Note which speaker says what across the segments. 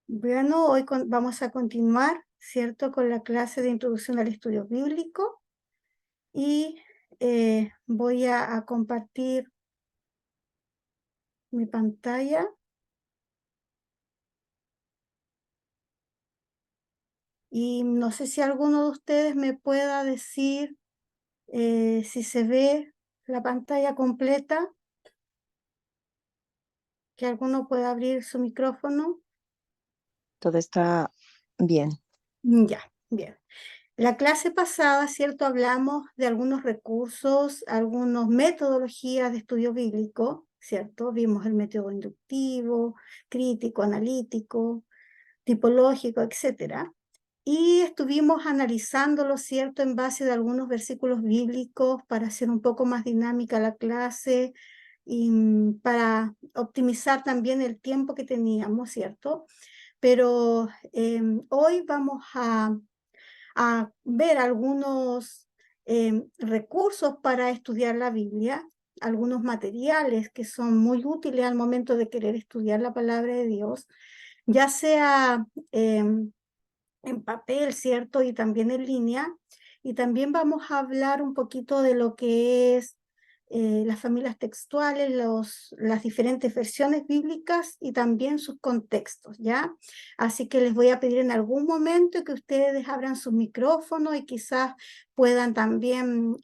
Speaker 1: Bueno, hoy vamos a continuar, ¿cierto?, con la clase de introducción al estudio bíblico y voy a compartir mi pantalla y no sé si alguno de ustedes me pueda decir si se ve la pantalla completa, que alguno pueda abrir su micrófono.
Speaker 2: Todo está bien.
Speaker 1: Ya, bien. La clase pasada, ¿cierto? Hablamos de algunos recursos, algunas metodologías de estudio bíblico, ¿cierto? Vimos el método inductivo, crítico, analítico, tipológico, etcétera. Y estuvimos analizándolo, ¿cierto? En base de algunos versículos bíblicos para hacer un poco más dinámica la clase y para optimizar también el tiempo que teníamos, ¿cierto? Pero hoy vamos a ver algunos recursos para estudiar la Biblia, algunos materiales que son muy útiles al momento de querer estudiar la palabra de Dios, ya sea en papel, ¿cierto? Y también en línea. Y también vamos a hablar un poquito de lo que es las familias textuales, las diferentes versiones bíblicas y también sus contextos, ¿ya? Así que les voy a pedir en algún momento que ustedes abran sus micrófonos y quizás puedan también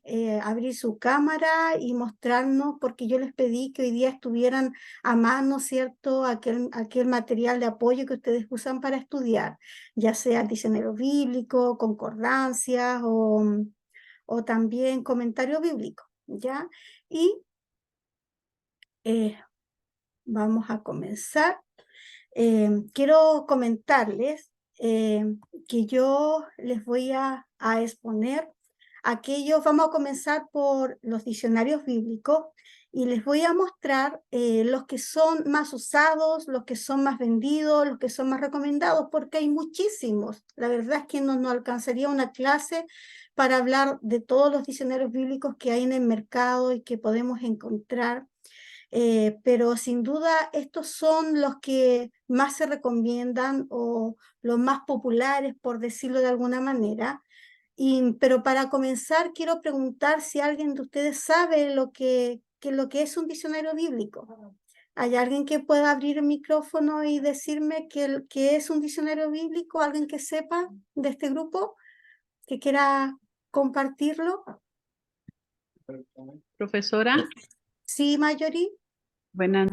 Speaker 1: abrir su cámara y mostrarnos, porque yo les pedí que hoy día estuvieran a mano, ¿cierto? Aquel material de apoyo que ustedes usan para estudiar, ya sea diccionario bíblico, concordancias o también comentario bíblico, ¿ya? Y vamos a comenzar. Quiero comentarles que yo les voy a exponer aquellos, vamos a comenzar por los diccionarios bíblicos y les voy a mostrar los que son más usados, los que son más vendidos, los que son más recomendados, porque hay muchísimos. La verdad es que no nos alcanzaría una clase para hablar de todos los diccionarios bíblicos que hay en el mercado y que podemos encontrar. Pero sin duda estos son los que más se recomiendan o los más populares, por decirlo de alguna manera. Pero para comenzar, quiero preguntar si alguien de ustedes sabe lo que es un diccionario bíblico. ¿Hay alguien que pueda abrir el micrófono y decirme qué es un diccionario bíblico? ¿Alguien que sepa de este grupo que quiera compartirlo?
Speaker 3: Profesora,
Speaker 1: Sí, Mayori.
Speaker 3: buenas.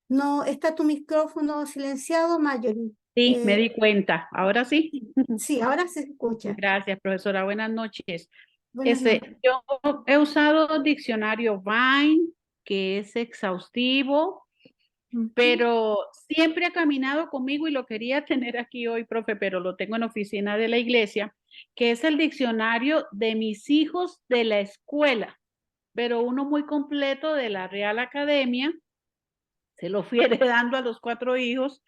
Speaker 1: No, está tu micrófono silenciado, Mayori.
Speaker 3: Sí, me di cuenta. Ahora sí.
Speaker 1: Sí, ahora se escucha.
Speaker 3: Gracias, profesora. Buenas noches.
Speaker 1: Buenas noches.
Speaker 3: Yo he usado diccionario Vine, que es exhaustivo,
Speaker 1: Ujú.
Speaker 3: pero siempre ha caminado conmigo y lo quería tener aquí hoy, profe, pero lo tengo en la oficina de la iglesia, que es el diccionario de mis hijos de la escuela, pero uno muy completo de la Real Academia. Se lo fui heredando a los 4 hijos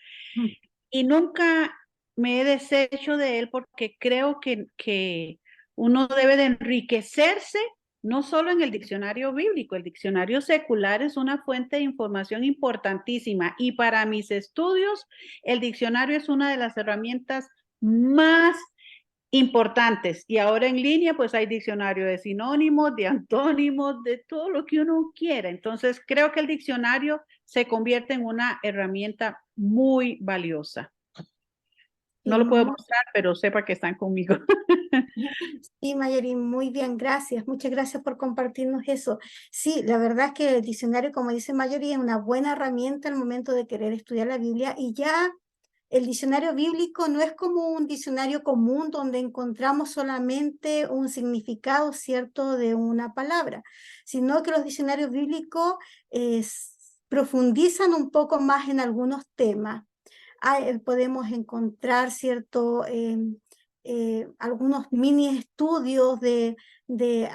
Speaker 3: y nunca me he deshecho de él porque creo que uno debe de enriquecerse no solo en el diccionario bíblico, el diccionario secular es una fuente de información importantísima y para mis estudios el diccionario es una de las herramientas más importantes. Y ahora en línea, pues hay diccionario de sinónimos, de antónimos, de todo lo que uno quiera. Entonces, creo que el diccionario se convierte en una herramienta muy valiosa.
Speaker 1: Sí,
Speaker 3: No lo puedo mostrar, pero sepa que están conmigo.
Speaker 1: sí, Mayeri, muy bien, gracias. Muchas gracias por compartirnos eso. Sí, la verdad es que el diccionario, como dice Mayori, es una buena herramienta al momento de querer estudiar la Biblia y ya el diccionario bíblico no es como un diccionario común donde encontramos solamente un significado cierto de una palabra, sino que los diccionarios bíblicos profundizan un poco más en algunos temas. Podemos encontrar cierto, algunos mini estudios de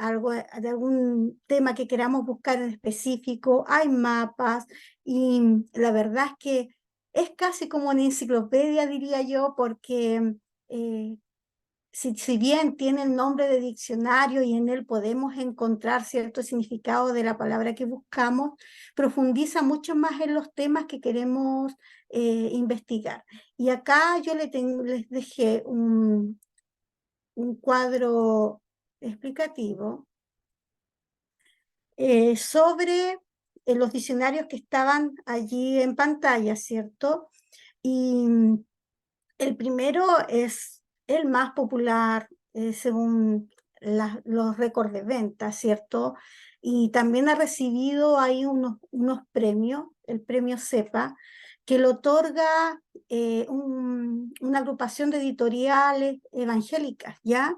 Speaker 1: algún tema que queramos buscar en específico, hay mapas y la verdad es que es casi como una enciclopedia, diría yo, porque si bien tiene el nombre de diccionario y en él podemos encontrar cierto significado de la palabra que buscamos, profundiza mucho más en los temas que queremos investigar. Y acá yo les dejé un cuadro explicativo sobre los diccionarios que estaban allí en pantalla, ¿cierto? Y el primero es el más popular según los récords de venta, ¿cierto? Y también ha recibido ahí unos premios, el premio CEPA, que lo otorga una agrupación de editoriales evangélicas, ¿ya?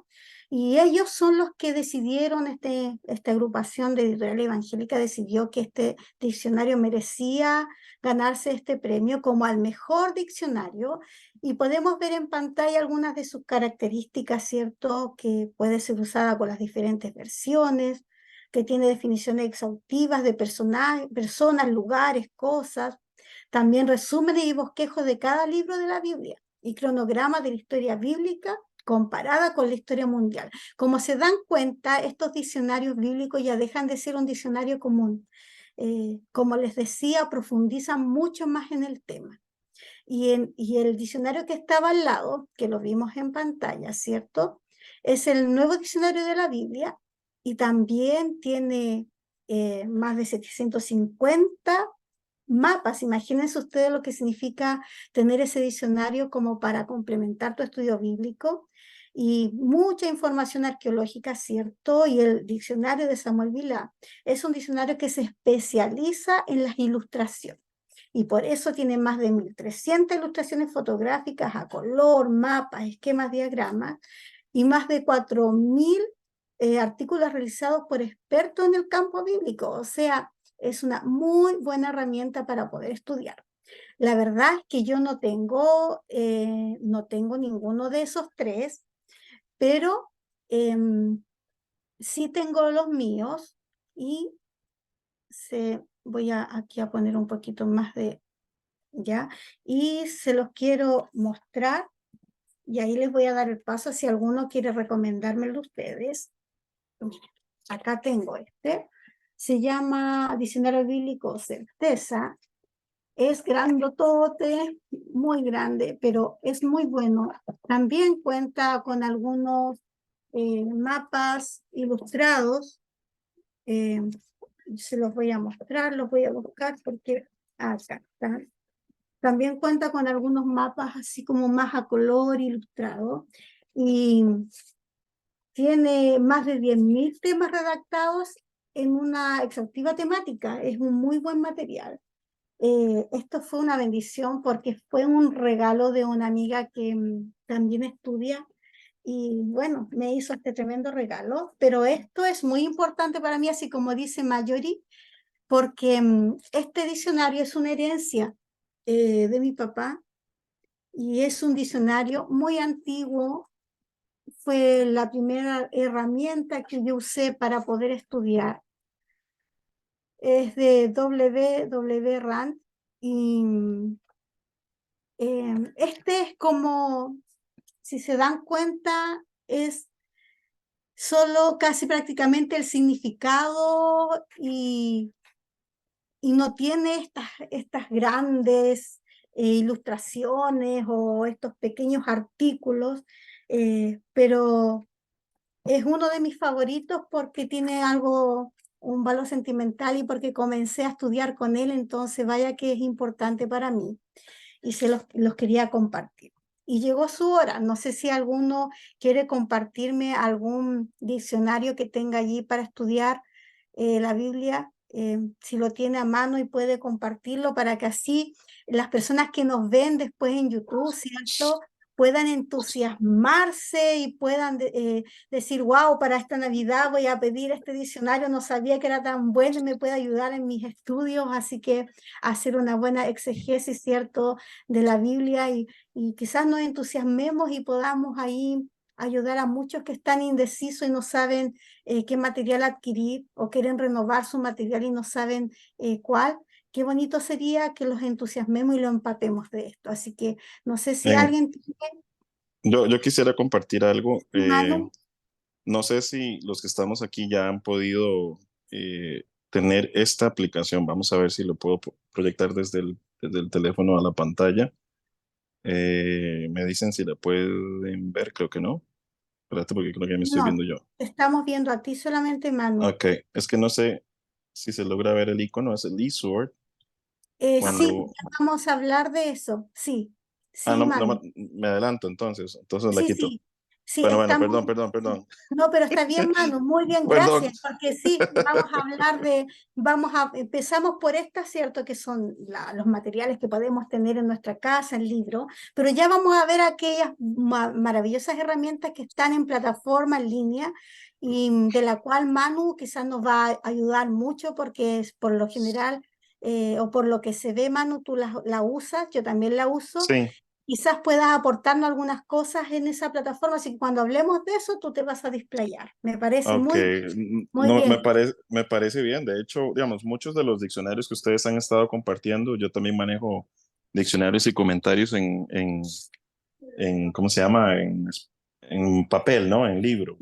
Speaker 1: Y ellos son los que decidieron, esta agrupación de editoriales evangélicas decidió que este diccionario merecía ganarse este premio como al mejor diccionario, y podemos ver en pantalla algunas de sus características, ¿cierto? Que puede ser usada con las diferentes versiones, que tiene definiciones exhaustivas de personas, lugares, cosas, también resúmenes y bosquejos de cada libro de la Biblia y cronogramas de la historia bíblica comparada con la historia mundial. Como se dan cuenta, estos diccionarios bíblicos ya dejan de ser un diccionario común. Como les decía, profundizan mucho más en el tema. Y el diccionario que estaba al lado, que lo vimos en pantalla, ¿cierto? Es el Nuevo Diccionario de la Biblia y también tiene más de 750 mapas. Imagínense ustedes lo que significa tener ese diccionario como para complementar tu estudio bíblico, y mucha información arqueológica, ¿cierto? Y el diccionario de Samuel Vilá es un diccionario que se especializa en las ilustraciones. Y por eso tiene más de 1.300 ilustraciones fotográficas a color, mapas, esquemas, diagramas, y más de 4.000 artículos realizados por expertos en el campo bíblico. O sea, es una muy buena herramienta para poder estudiar. La verdad es que yo no tengo ninguno de esos tres, pero sí tengo los míos, y voy aquí a poner un poquito más de, ¿ya? Y se los quiero mostrar, y ahí les voy a dar el paso si alguno quiere recomendármelo ustedes. Acá tengo se llama Diccionario Bíblico Certeza, es grandotote, muy grande, pero es muy bueno. También cuenta con algunos mapas ilustrados, se los voy a mostrar, los voy a buscar porque acá están. También cuenta con algunos mapas así como más a color ilustrado, y tiene más de 10.000 temas redactados en una exhaustiva temática. Es un muy buen material. Esto fue una bendición porque fue un regalo de una amiga que también estudia, y bueno, me hizo este tremendo regalo, pero esto es muy importante para mí, así como dice Mayori, porque este diccionario es una herencia de mi papá, y es un diccionario muy antiguo. Fue la primera herramienta que yo usé para poder estudiar. Es de W. Rand, y este es como, si se dan cuenta, es solo casi prácticamente el significado, y no tiene estas grandes ilustraciones o estos pequeños artículos, pero es uno de mis favoritos porque tiene un valor sentimental, y porque comencé a estudiar con él, entonces vaya que es importante para mí, y se los quería compartir. Y llegó su hora. No sé si alguno quiere compartirme algún diccionario que tenga allí para estudiar la Biblia, si lo tiene a mano y puede compartirlo, para que así las personas que nos ven después en YouTube, ¿cierto?, puedan entusiasmarse y puedan decir, wow, para esta Navidad voy a pedir este diccionario, no sabía que era tan bueno y me puede ayudar en mis estudios, así que hacer una buena exegesis, ¿cierto?, de la Biblia, y quizás nos entusiasmemos y podamos ahí ayudar a muchos que están indecisos y no saben qué material adquirir, o quieren renovar su material y no saben cuál. Qué bonito sería que los entusiasmemos y lo empapemos de esto. Así que no sé si
Speaker 4: En,
Speaker 1: alguien tiene
Speaker 4: Yo quisiera compartir algo.
Speaker 1: Manu,
Speaker 4: No sé si los que estamos aquí ya han podido tener esta aplicación. Vamos a ver si lo puedo proyectar desde el teléfono a la pantalla. Me dicen si la pueden ver, creo que no. Espérate porque creo que ya me estoy viendo
Speaker 1: no,
Speaker 4: yo.
Speaker 1: te estamos viendo a ti solamente, Manu.
Speaker 4: Ok, es que no sé si se logra ver el icono, es el eSword.
Speaker 1: Sí,
Speaker 4: Cuando...
Speaker 1: ya vamos a hablar de eso. Sí,
Speaker 4: Ah,
Speaker 1: sí,
Speaker 4: no,
Speaker 1: Manu.
Speaker 4: me adelanto entonces la
Speaker 1: Sí,
Speaker 4: quito.
Speaker 1: sí, sí,
Speaker 4: Bueno,
Speaker 1: estamos.
Speaker 4: perdón.
Speaker 1: No, pero está bien, Manu, muy bien,
Speaker 4: Perdón.
Speaker 1: gracias, porque sí, vamos a hablar empezamos por esta, ¿cierto? Que son los materiales que podemos tener en nuestra casa, el libro, pero ya vamos a ver aquellas maravillosas herramientas que están en plataforma en línea y de la cual Manu quizás nos va a ayudar mucho porque es por lo general, o por lo que se ve, Manu, tú la usas, yo también la uso.
Speaker 4: Sí,
Speaker 1: Quizás puedas aportarnos algunas cosas en esa plataforma, así que cuando hablemos de eso, tú te vas a desplayar. Me parece
Speaker 4: ok.
Speaker 1: muy
Speaker 4: No,
Speaker 1: bien.
Speaker 4: me parece bien. De hecho, digamos, muchos de los diccionarios que ustedes han estado compartiendo, yo también manejo diccionarios y comentarios ¿cómo se llama? En papel, ¿no? En libro.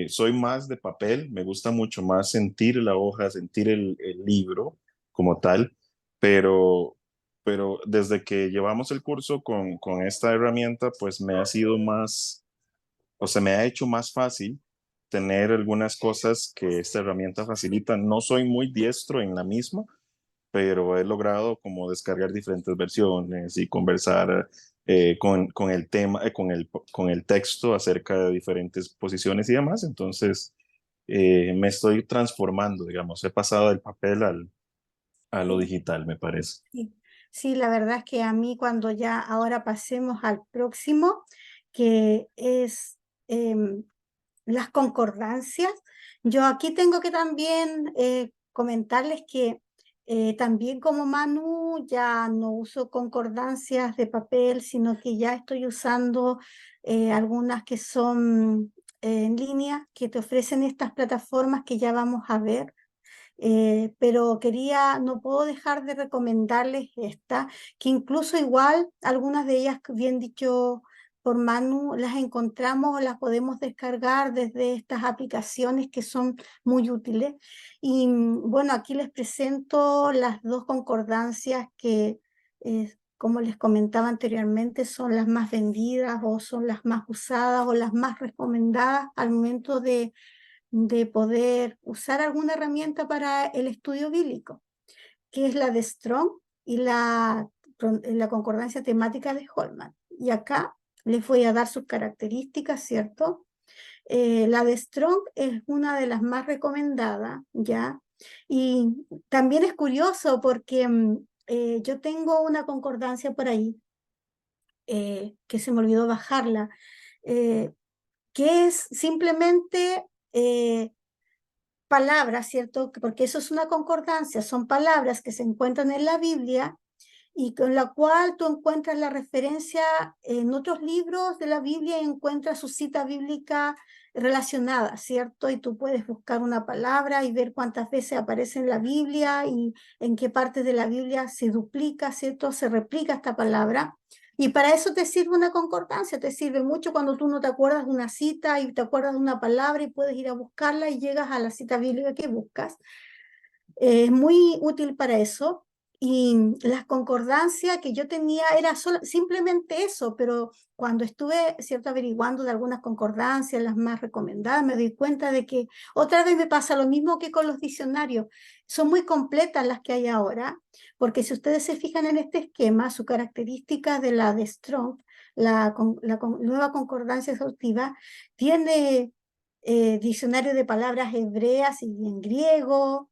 Speaker 4: Soy más de papel, me gusta mucho más sentir la hoja, sentir el libro como tal, pero, pero desde que llevamos el curso con esta herramienta, pues me ha sido más, o se me ha hecho más fácil tener algunas cosas que esta herramienta facilita. No soy muy diestro en la misma, pero he logrado como descargar diferentes versiones y conversar con el tema, con el texto acerca de diferentes posiciones y demás. Entonces, me estoy transformando, digamos, he pasado del papel a lo
Speaker 1: Sí,
Speaker 4: digital, me parece.
Speaker 1: sí. Sí, la verdad es que a mí cuando ya ahora pasemos al próximo, que es las concordancias, yo aquí tengo que también comentarles que también como Manu ya no uso concordancias de papel, sino que ya estoy usando algunas que son en línea, que te ofrecen estas plataformas que ya vamos a ver. Pero no puedo dejar de recomendarles esta, que incluso igual algunas de ellas, bien dicho por Manu, las encontramos o las podemos descargar desde estas aplicaciones que son muy útiles. Y bueno, aquí les presento las dos concordancias que, como les comentaba anteriormente, son las más vendidas o son las más usadas o las más recomendadas al momento de poder usar alguna herramienta para el estudio bíblico, que es la de Strong y la concordancia temática de Holman. Y acá les voy a dar sus características, ¿cierto? La de Strong es una de las más recomendadas, ¿ya? Y también es curioso porque yo tengo una concordancia por ahí, que se me olvidó bajarla, eh, que es simplemente palabras, ¿cierto? Porque eso es una concordancia, son palabras que se encuentran en la Biblia y con la cual tú encuentras la referencia en otros libros de la Biblia y encuentras su cita bíblica relacionada, ¿cierto? Y tú puedes buscar una palabra y ver cuántas veces aparece en la Biblia y en qué parte de la Biblia se duplica, ¿cierto? Se replica esta palabra. Y para eso te sirve una concordancia, te sirve mucho cuando tú no te acuerdas de una cita y te acuerdas de una palabra y puedes ir a buscarla y llegas a la cita bíblica que buscas. Es muy útil para eso. Y las concordancias que yo tenía era simplemente eso, pero cuando estuve, cierto, averiguando de algunas concordancias, las más recomendadas, me doy cuenta de que otra vez me pasa lo mismo que con los diccionarios. Son muy completas las que hay ahora, porque si ustedes se fijan en este esquema, su característica de la de Strong, nueva concordancia exhaustiva, tiene diccionario de palabras hebreas y en griego,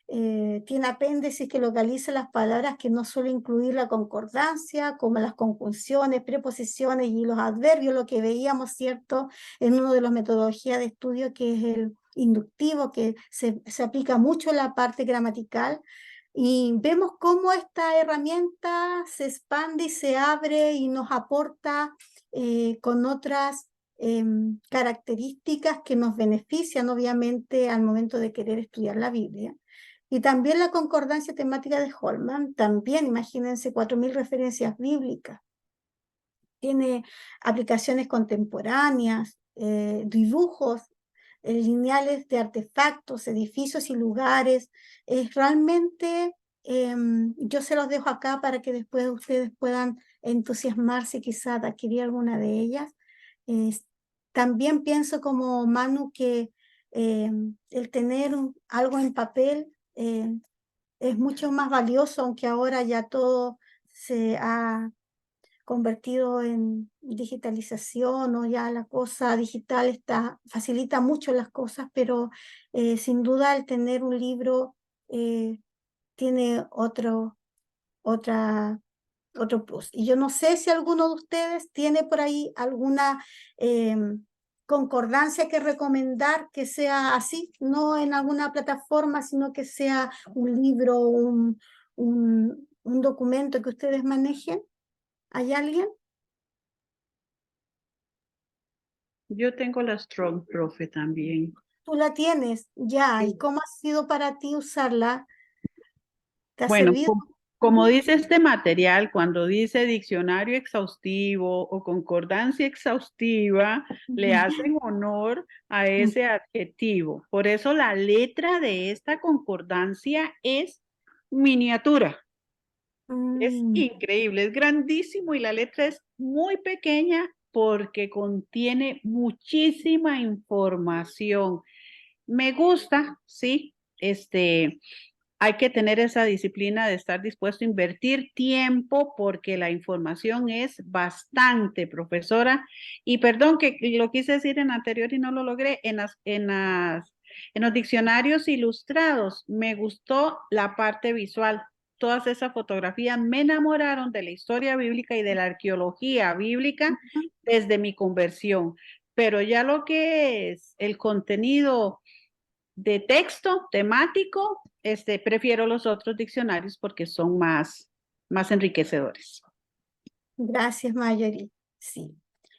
Speaker 1: tiene apéndices que localiza las palabras que no suele incluir la concordancia, como las conjunciones, preposiciones y los adverbios, lo que veíamos, ¿cierto?, en una de las metodologías de estudio que es el inductivo, que se aplica mucho en la parte gramatical. Y vemos cómo esta herramienta se expande y se abre y nos aporta con otras características que nos benefician, obviamente, al momento de querer estudiar la Biblia. Y también la concordancia temática de Holman, también imagínense 4.000 referencias bíblicas. tiene aplicaciones contemporáneas, dibujos lineales de artefactos, edificios y lugares. Realmente yo se los dejo acá para que después ustedes puedan entusiasmarse quizás de adquirir alguna de ellas. También pienso como Manu que el tener algo en papel es mucho más valioso, aunque ahora ya todo se ha convertido en digitalización o ya la cosa digital facilita mucho las cosas, pero sin duda el tener un libro tiene otra otro plus. Y yo no sé si alguno de ustedes tiene por ahí alguna concordancia que recomendar que sea así, no en alguna plataforma, sino que sea un libro, un documento que ustedes manejen. ¿Hay alguien?
Speaker 3: Yo tengo la Strong, profe, también.
Speaker 1: Tú la tienes ya.
Speaker 3: Sí.
Speaker 1: ¿Y cómo ha sido para ti usarla? ¿Te ha
Speaker 3: Bueno,
Speaker 1: servido?
Speaker 3: como dice este material, cuando dice diccionario exhaustivo o concordancia exhaustiva, le hacen honor a ese adjetivo. Por eso la letra de esta concordancia es miniatura. Es increíble, es grandísimo y la letra es muy pequeña porque contiene muchísima información. Me gusta, sí, hay que tener esa disciplina de estar dispuesto a invertir tiempo porque la información es bastante, profesora. Y perdón que lo quise decir en anterior y no lo logré, en los diccionarios ilustrados me gustó la parte visual. Todas esas fotografías me enamoraron de la historia bíblica y de la arqueología bíblica desde mi conversión. Pero ya lo que es el contenido de texto temático, prefiero los otros diccionarios porque son más enriquecedores.
Speaker 1: Gracias, Marjorie. Sí.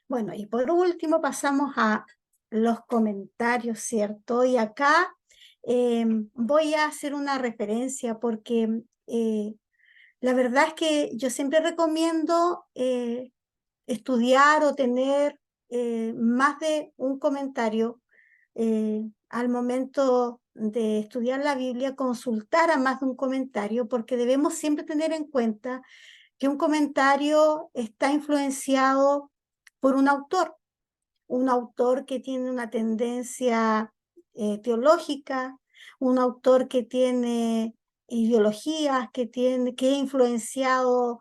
Speaker 1: Bueno, y por último pasamos a los comentarios, ¿cierto? Y acá voy a hacer una referencia porque la verdad es que yo siempre recomiendo estudiar o tener más de un comentario al momento de estudiar la Biblia, consultar a más de un comentario, porque debemos siempre tener en cuenta que un comentario está influenciado por un autor que tiene una tendencia teológica, un autor que tiene ideologías, que ha influenciado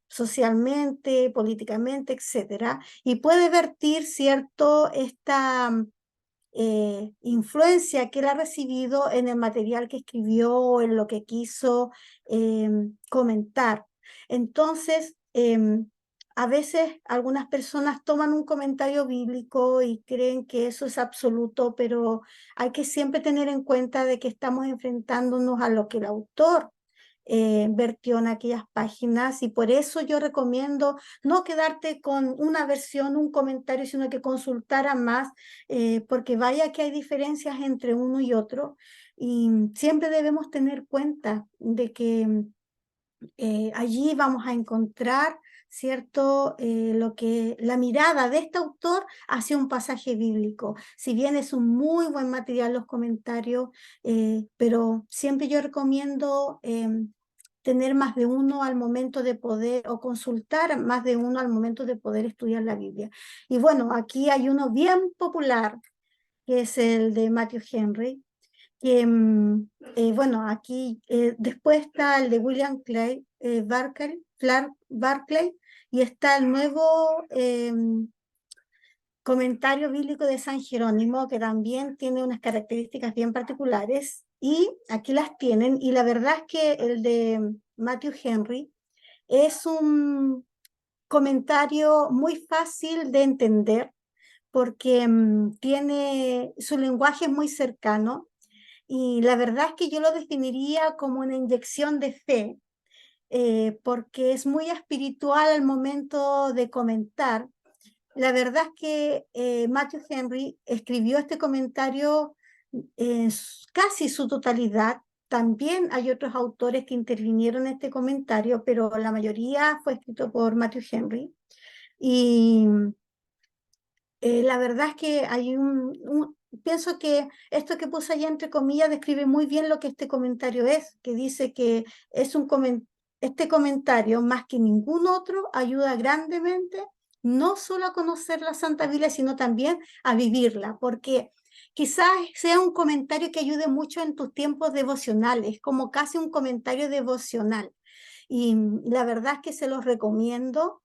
Speaker 1: socialmente, políticamente, etcétera, y puede vertir, ¿cierto?, esta influencia que él ha recibido en el material que escribió, en lo que quiso comentar. Entonces, a veces algunas personas toman un comentario bíblico y creen que eso es absoluto, pero hay que siempre tener en cuenta de que estamos enfrentándonos a lo que el autor vertió en aquellas páginas, y por eso yo recomiendo no quedarte con una versión, un comentario, sino que consultara más, porque vaya que hay diferencias entre uno y otro, y siempre debemos tener cuenta de que allí vamos a encontrar, ¿cierto? Lo que la mirada de este autor hacia un pasaje bíblico. Si bien es un muy buen material los comentarios, pero siempre yo recomiendo tener más de uno al momento de poder, o consultar más de uno al momento de poder estudiar la Biblia. Y bueno, aquí hay uno bien popular, que es el de Matthew Henry, que bueno, aquí después está el de William Clay, Barclay, y está el nuevo comentario bíblico de San Jerónimo, que también tiene unas características bien particulares, y aquí las tienen, y la verdad es que el de Matthew Henry es un comentario muy fácil de entender, porque su lenguaje es muy cercano, y la verdad es que yo lo definiría como una inyección de fe, porque es muy espiritual al momento de comentar. La verdad es que Matthew Henry escribió este comentario en casi su totalidad. También hay otros autores que intervinieron en este comentario, pero la mayoría fue escrito por Matthew Henry. Y la verdad es que hay pienso que esto que puse allá entre comillas describe muy bien lo que este comentario es, que dice que es este comentario, más que ningún otro, ayuda grandemente no solo a conocer la Santa Biblia, sino también a vivirla, porque quizás sea un comentario que ayude mucho en tus tiempos devocionales, como casi un comentario devocional. Y la verdad es que se los recomiendo.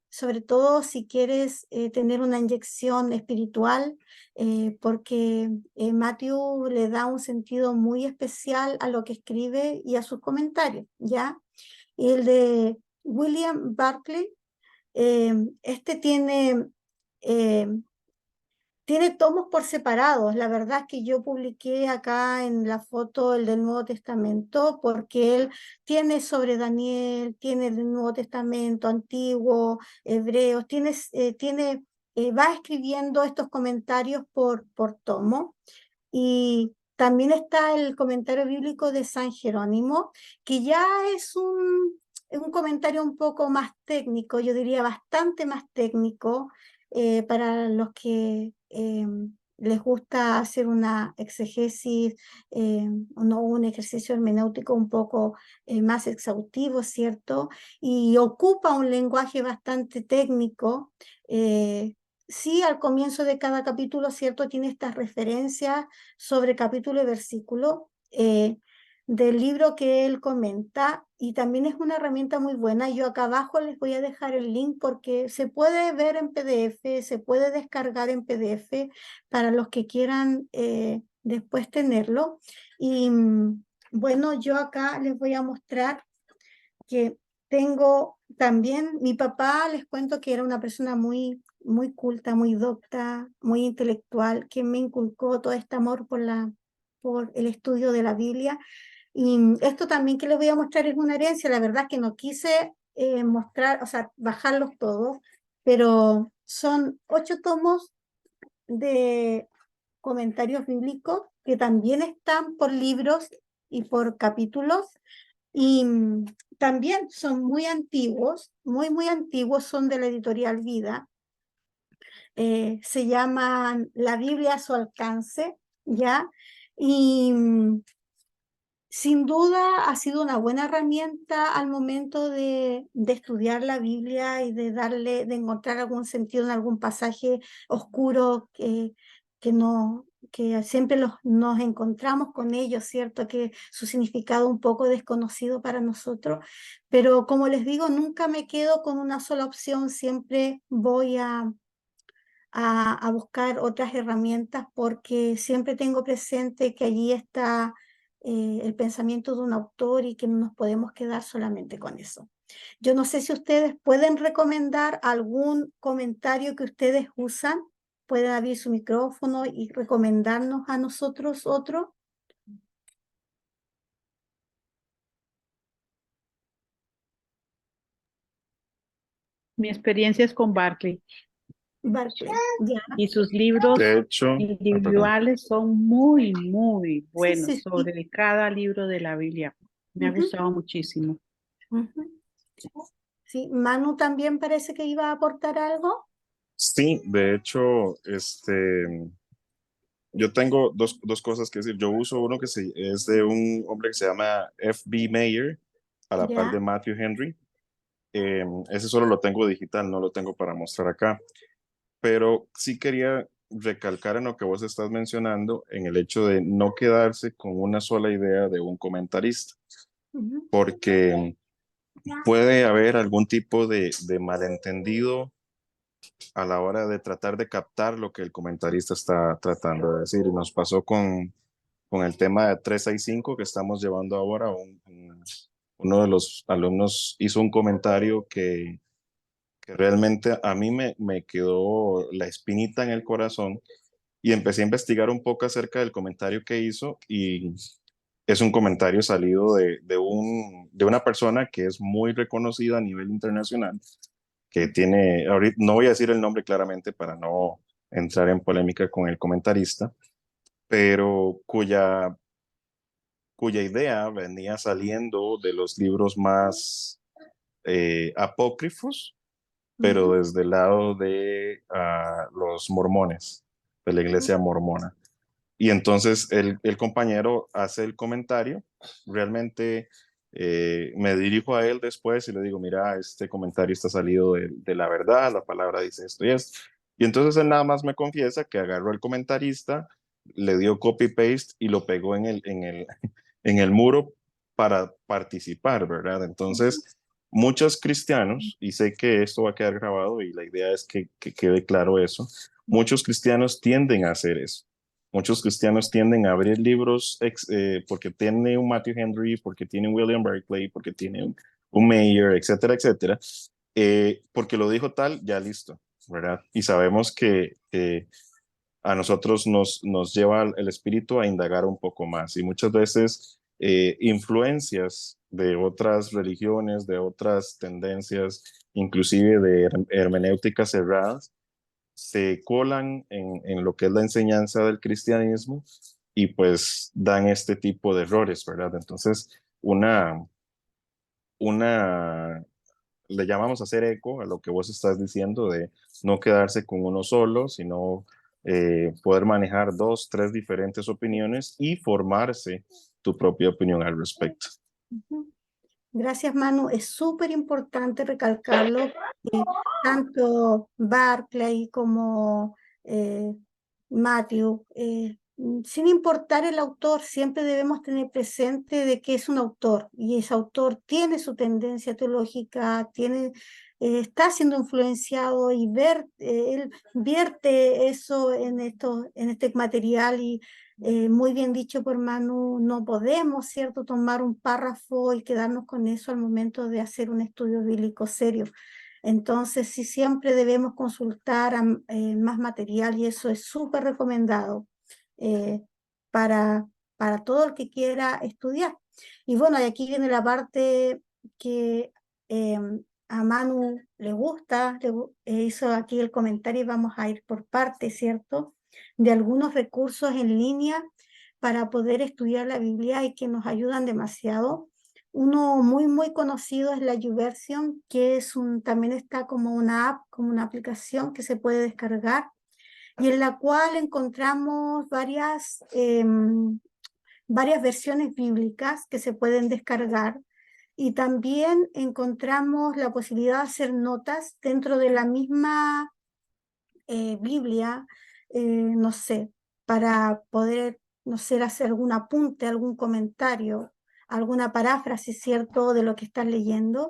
Speaker 1: Sobre todo si quieres tener una inyección espiritual, porque Matthew le da un sentido muy especial a lo que escribe y a sus comentarios, ¿ya? Y el de William Barclay, este eh, tiene tomos por separados. La verdad es que yo publiqué acá en la foto el del Nuevo Testamento porque él tiene sobre Daniel, tiene el Nuevo Testamento, Antiguo, Hebreos, va escribiendo estos comentarios por tomo. Y también está el comentario bíblico de San Jerónimo, que ya es un comentario un poco más técnico, yo diría bastante más técnico, para los que les gusta hacer una exegesis, o no, un ejercicio hermenéutico un poco más exhaustivo, ¿cierto? Y ocupa un lenguaje bastante técnico. Sí, al comienzo de cada capítulo, ¿cierto? Tiene estas referencias sobre capítulo y versículo del libro que él comenta, y también es una herramienta muy buena. Yo acá abajo les voy a dejar el link porque se puede ver en PDF, se puede descargar en PDF para los que quieran después tenerlo. Y bueno, yo acá les voy a mostrar que tengo también, mi papá, les cuento que era una persona muy culta, muy docta, muy intelectual, que me inculcó todo este amor por el estudio de la Biblia. Y esto también que les voy a mostrar es una herencia. La verdad es que no quise mostrar, o sea, bajarlos todos, pero son 8 tomos de comentarios bíblicos que también están por libros y por capítulos. Y también son muy antiguos, muy antiguos, son de la editorial Vida. Se llaman La Biblia a su alcance, ¿ya? Y sin duda ha sido una buena herramienta al momento de estudiar la Biblia y de encontrar algún sentido en algún pasaje oscuro que siempre nos encontramos con ellos, ¿cierto? Que su significado un poco desconocido para nosotros. Pero como les digo, nunca me quedo con una sola opción, siempre voy a buscar otras herramientas porque siempre tengo presente que allí está el pensamiento de un autor y que no nos podemos quedar solamente con eso. Yo no sé si ustedes pueden recomendar algún comentario que ustedes usan, pueden abrir su micrófono y recomendarnos a nosotros otro.
Speaker 3: Mi experiencia es con Barclay
Speaker 1: Barclay, ya.
Speaker 3: y sus libros
Speaker 4: De hecho, perdón.
Speaker 3: individuales son muy
Speaker 1: Sí,
Speaker 3: buenos
Speaker 1: sí, sí.
Speaker 3: sobre cada libro de la Biblia. Me ha
Speaker 1: Ujú,
Speaker 3: gustado muchísimo.
Speaker 1: ujú. Sí, Manu también parece que iba a aportar algo.
Speaker 4: Sí, de hecho, yo tengo dos cosas que decir. Yo uso uno es de un hombre que se llama F.B. Meyer, a la par de
Speaker 1: Ya.
Speaker 4: Matthew Henry. Ese solo lo tengo digital, no lo tengo para mostrar acá. Pero sí quería recalcar en lo que vos estás mencionando, en el hecho de no quedarse con una sola idea de un comentarista,
Speaker 1: Ujú.
Speaker 4: porque puede haber algún tipo de malentendido a la hora de tratar de captar lo que el comentarista está tratando de decir. Nos pasó con el tema de 365 que estamos llevando ahora. Uno de los alumnos hizo un comentario que realmente a mí me quedó la espinita en el corazón y empecé a investigar un poco acerca del comentario que hizo, y es un comentario salido de una persona que es muy reconocida a nivel internacional, que tiene, ahorita no voy a decir el nombre claramente para no entrar en polémica con el comentarista, pero cuya idea venía saliendo de los libros más apócrifos pero desde el lado de los mormones, de la iglesia mormona. Y entonces el compañero hace el comentario, realmente me dirijo a él después y le digo, mira, este comentario está salido de la verdad, la palabra dice esto y esto. Y entonces él nada más me confiesa que agarró al comentarista, le dio copy-paste y lo pegó en el muro para participar, ¿verdad? Entonces, muchos cristianos, y sé que esto va a quedar grabado y la idea es que quede claro eso, muchos cristianos tienden a hacer eso. Muchos cristianos tienden a abrir libros porque tiene un Matthew Henry, porque tiene un William Barclay, porque tiene un Mayer, etcétera, etcétera, porque lo dijo tal, ya listo, ¿verdad? Y sabemos que a nosotros nos lleva el espíritu a indagar un poco más y muchas veces influencias de otras religiones, de otras tendencias, inclusive de hermenéuticas cerradas, se colan en lo que es la enseñanza del cristianismo y pues dan este tipo de errores, ¿verdad? Entonces, una le llamamos hacer eco a lo que vos estás diciendo de no quedarse con uno solo, sino poder manejar dos, tres diferentes opiniones y formarse tu propia opinión al respecto.
Speaker 1: Ujú. Gracias, Manu. Es súper importante recalcarlo. Tanto Barclay como Matthew, sin importar el autor, siempre debemos tener presente de que es un autor y ese autor tiene su tendencia teológica, está siendo influenciado y él vierte eso en este material y muy bien dicho por Manu, no podemos, ¿cierto?, tomar un párrafo y quedarnos con eso al momento de hacer un estudio bíblico serio. Entonces, sí, siempre debemos consultar más material y eso es súper recomendado eh, para, para todo el que quiera estudiar. Y bueno, y aquí viene la parte que eh, a Manu le gusta, hizo aquí el comentario y vamos a ir por partes, ¿cierto? De algunos recursos en línea para poder estudiar la Biblia y que nos ayudan demasiado. Uno muy conocido es la YouVersion, que también está como una app, como una aplicación que se puede descargar y en la cual encontramos varias versiones bíblicas que se pueden descargar y también encontramos la posibilidad de hacer notas dentro de la misma Biblia, no sé, para poder, no sé, hacer algún apunte, algún comentario, alguna paráfrasis, ¿cierto?, de lo que estás leyendo.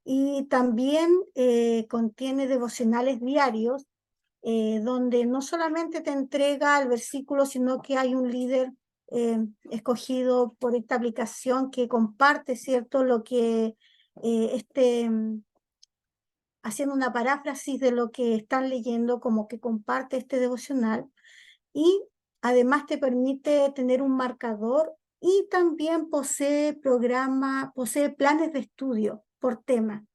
Speaker 1: Y también contiene devocionales diarios, donde no solamente te entrega el versículo, sino que hay un líder escogido por esta aplicación que comparte, ¿cierto?, lo que haciendo una paráfrasis de lo que están leyendo, como que comparte este devocional y además te permite tener un marcador y también posee planes de estudio por tema.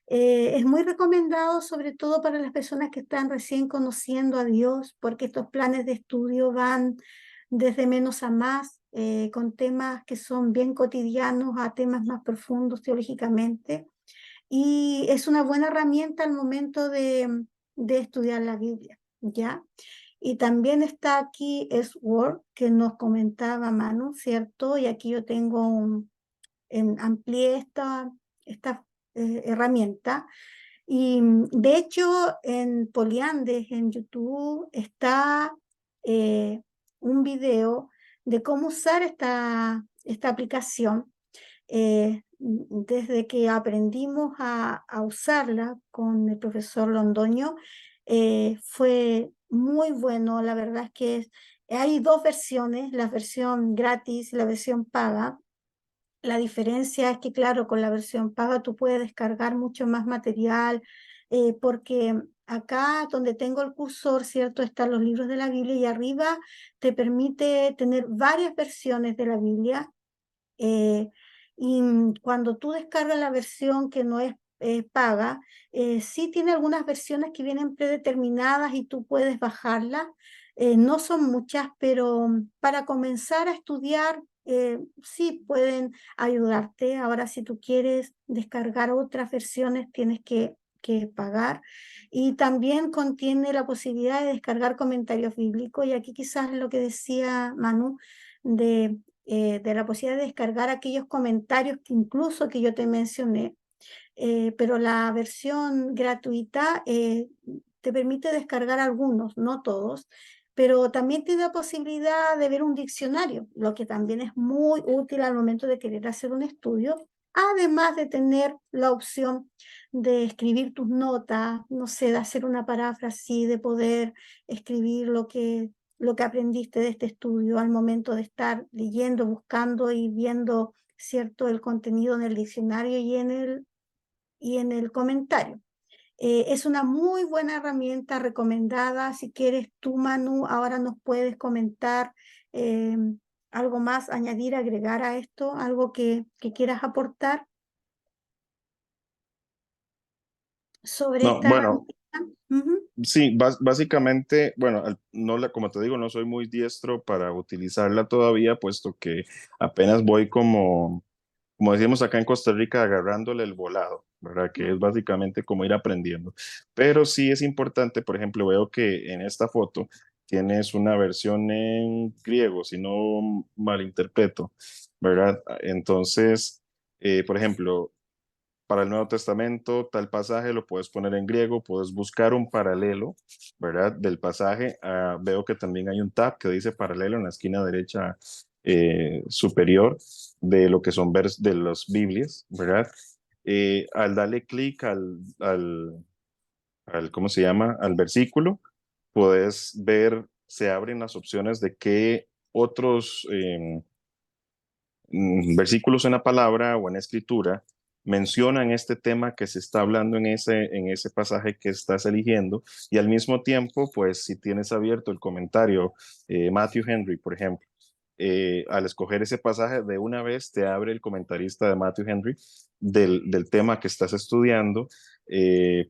Speaker 1: Es muy recomendado, sobre todo para las personas que están recién conociendo a Dios, porque estos planes de estudio van desde menos a más, con temas que son bien cotidianos a temas más profundos teológicamente y es una buena herramienta al momento de estudiar la Biblia, ¿ya? Y también está aquí es Word, que nos comentaba Manu, ¿cierto? Y aquí yo tengo amplié esta herramienta. Y de hecho en Poliandes, en YouTube, está un video de cómo usar esta aplicación desde que aprendimos a usarla con el profesor Londoño, fue muy bueno. La verdad es que hay dos versiones, la versión gratis y la versión paga. La diferencia es que, claro, con la versión paga tú puedes descargar mucho más material, porque acá donde tengo el cursor, ¿cierto? Están los libros de la Biblia y arriba te permite tener varias versiones de la Biblia. Y cuando tú descargas la versión que no es paga, sí tiene algunas versiones que vienen predeterminadas y tú puedes bajarlas. No son muchas, pero para comenzar a estudiar, sí pueden ayudarte. Ahora, si tú quieres descargar otras versiones, tienes que que pagar. Y también contiene la posibilidad de descargar comentarios bíblicos, y aquí quizás lo que decía Manu, de la posibilidad de descargar aquellos comentarios que incluso que yo te mencioné, pero la versión gratuita te permite descargar algunos, no todos, pero también te da posibilidad de ver un diccionario, lo que también es muy útil al momento de querer hacer un estudio, además de tener la opción de escribir tus notas, no sé, de hacer una paráfrasis, de poder escribir lo que aprendiste de este estudio al momento de estar leyendo, buscando y viendo, ¿cierto?, el contenido en el diccionario y en el comentario. Es una muy buena herramienta recomendada. Si quieres tú, Manu, ahora nos puedes comentar algo más, añadir, agregar a esto, algo que quieras aportar sobre
Speaker 4: No,
Speaker 1: esta
Speaker 4: bueno,
Speaker 1: herramienta. Ujú.
Speaker 4: sí, básicamente, bueno, no como te digo, no soy muy diestro para utilizarla todavía, puesto que apenas voy como decimos acá en Costa Rica, agarrándole el volado, ¿verdad? Que es básicamente como ir aprendiendo. Pero sí es importante, por ejemplo, veo que en esta foto tienes una versión en griego, si no malinterpreto, ¿verdad? Entonces, por ejemplo, para el Nuevo Testamento, tal pasaje lo puedes poner en griego, puedes buscar un paralelo, ¿verdad? Del pasaje. Veo que también hay un tab que dice paralelo en la esquina derecha superior de lo que son de las Biblias, ¿verdad? Al darle clic ¿cómo se llama? Al versículo, puedes ver, se abren las opciones de qué otros versículos en la palabra o en escritura mencionan este tema que se está hablando en ese pasaje que estás eligiendo, y al mismo tiempo, pues si tienes abierto el comentario Matthew Henry, por ejemplo, al escoger ese pasaje, de una vez te abre el comentarista de Matthew Henry del tema que estás estudiando.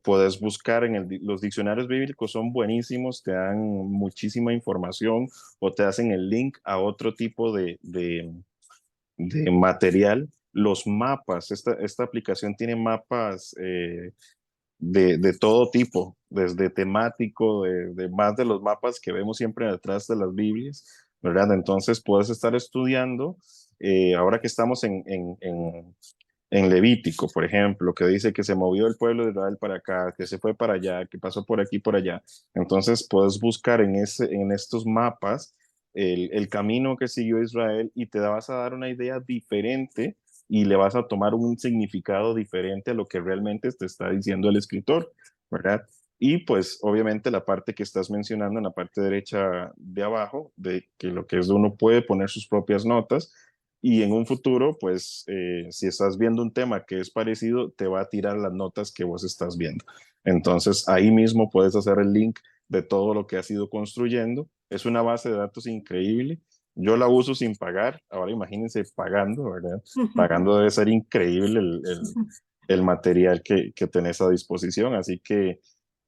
Speaker 4: Puedes buscar los diccionarios bíblicos, son buenísimos, te dan muchísima información o te hacen el link a otro tipo de material. Los mapas, esta aplicación tiene mapas de todo tipo, desde temático, de más de los mapas que vemos siempre detrás de las Biblias, ¿verdad? Entonces puedes estar estudiando, ahora que estamos en Levítico, por ejemplo, que dice que se movió el pueblo de Israel para acá, que se fue para allá, que pasó por aquí, por allá. Entonces puedes buscar en estos mapas el camino que siguió Israel, y te vas a dar una idea diferente y le vas a tomar un significado diferente a lo que realmente te está diciendo el escritor, ¿verdad? Y pues obviamente la parte que estás mencionando en la parte derecha de abajo, de que lo que es uno puede poner sus propias notas, y en un futuro, pues, si estás viendo un tema que es parecido, te va a tirar las notas que vos estás viendo. Entonces, ahí mismo puedes hacer el link de todo lo que has ido construyendo. Es una base de datos increíble. Yo la uso sin pagar. Ahora imagínense pagando, ¿verdad? Pagando debe ser increíble el material que tenés a disposición. Así que